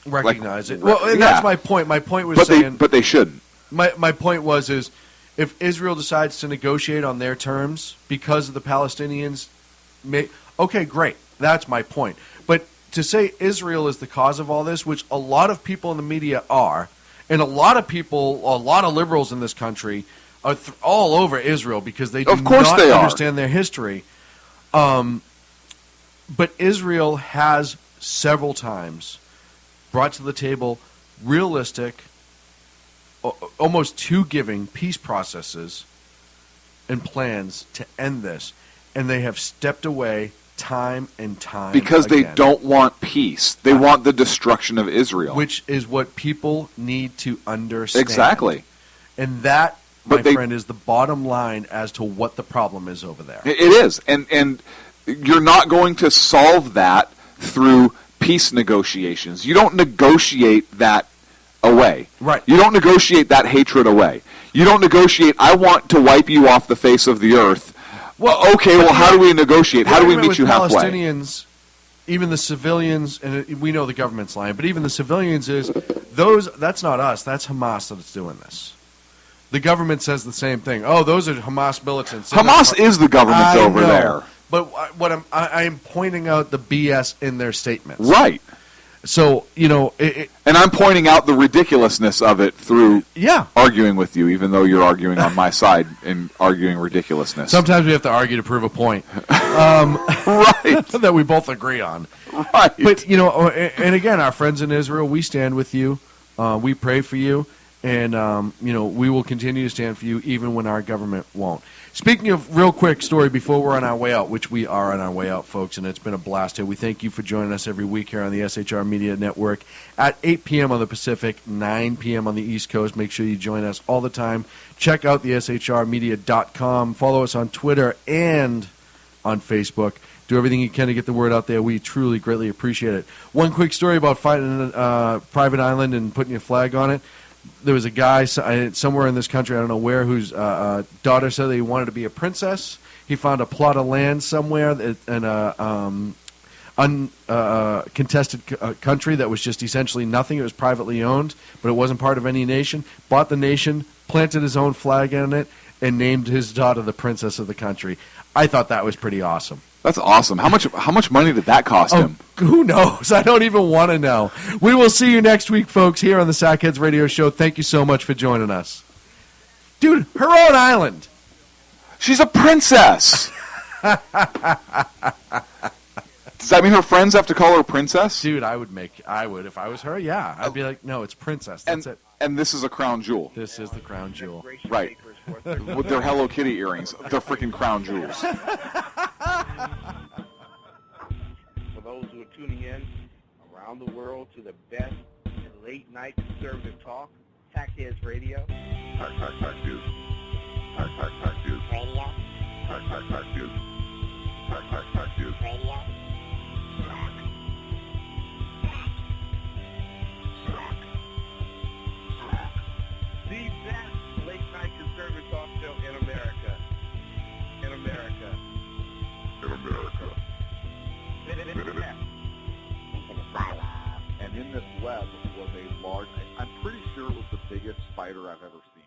recognize it. Well, and that's my point. My point was but they shouldn't. My point was if Israel decides to negotiate on their terms because of the Palestinians, okay, great. That's my point. But to say Israel is the cause of all this, which a lot of people in the media are, and a lot of liberals in this country are all over Israel because they do not understand their history. But Israel has several times brought to the table realistic, almost too giving peace processes and plans to end this, and they have stepped away time and time because again. they don't want peace. They want the destruction of Israel, which is what people need to understand. Exactly, and that, my friend, is the bottom line as to what the problem is over there. It is, and you're not going to solve that through peace negotiations. You don't negotiate that away. Right. You don't negotiate that hatred away. You don't negotiate, I want to wipe you off the face of the earth. Well, okay, well, how do we negotiate? How do we meet you halfway? Palestinians, even the civilians, and we know the government's lying, but even the civilians that's not us. That's Hamas that's doing this. The government says the same thing. Oh, those are Hamas militants. Hamas is the government over there. But what I'm pointing out the BS in their statements. Right. So, and I'm pointing out the ridiculousness of it through arguing with you, even though you're arguing on my side and arguing ridiculousness. Sometimes we have to argue to prove a point. Right. That we both agree on. Right. But, and again, our friends in Israel, we stand with you. We pray for you. And, we will continue to stand for you even when our government won't. Speaking of real quick story before we're on our way out, which we are on our way out, folks, and it's been a blast here. We thank you for joining us every week here on the SHR Media Network at 8 p.m. on the Pacific, 9 p.m. on the East Coast. Make sure you join us all the time. Check out the shrmedia.com. Follow us on Twitter and on Facebook. Do everything you can to get the word out there. We truly, greatly appreciate it. One quick story about finding a private island and putting your flag on it. There was a guy somewhere in this country, I don't know where, whose daughter said that he wanted to be a princess. He found a plot of land somewhere in a uncontested country that was just essentially nothing. It was privately owned, but it wasn't part of any nation. Bought the nation, planted his own flag on it, and named his daughter the princess of the country. I thought that was pretty awesome. That's awesome. How much money did that cost him? Who knows? I don't even want to know. We will see you next week, folks, here on the Sackheads Radio Show. Thank you so much for joining us. Dude, her own island. She's a princess. Does that mean her friends have to call her princess? Dude, I would if I was her, yeah. I'd be like, no, it's princess. That's it. And this is a crown jewel. This is the crown jewel. Right. With their Hello Kitty earrings. They're freaking crown jewels. For those who are tuning in around the world to the best late-night conservative talk, Sackheads Radio. Sack News. Sack News. Radio. Sack News. Sack News. Radio. The best late-night conservative talk show in America. In America. And in this web was a large, I'm pretty sure it was the biggest spider I've ever seen.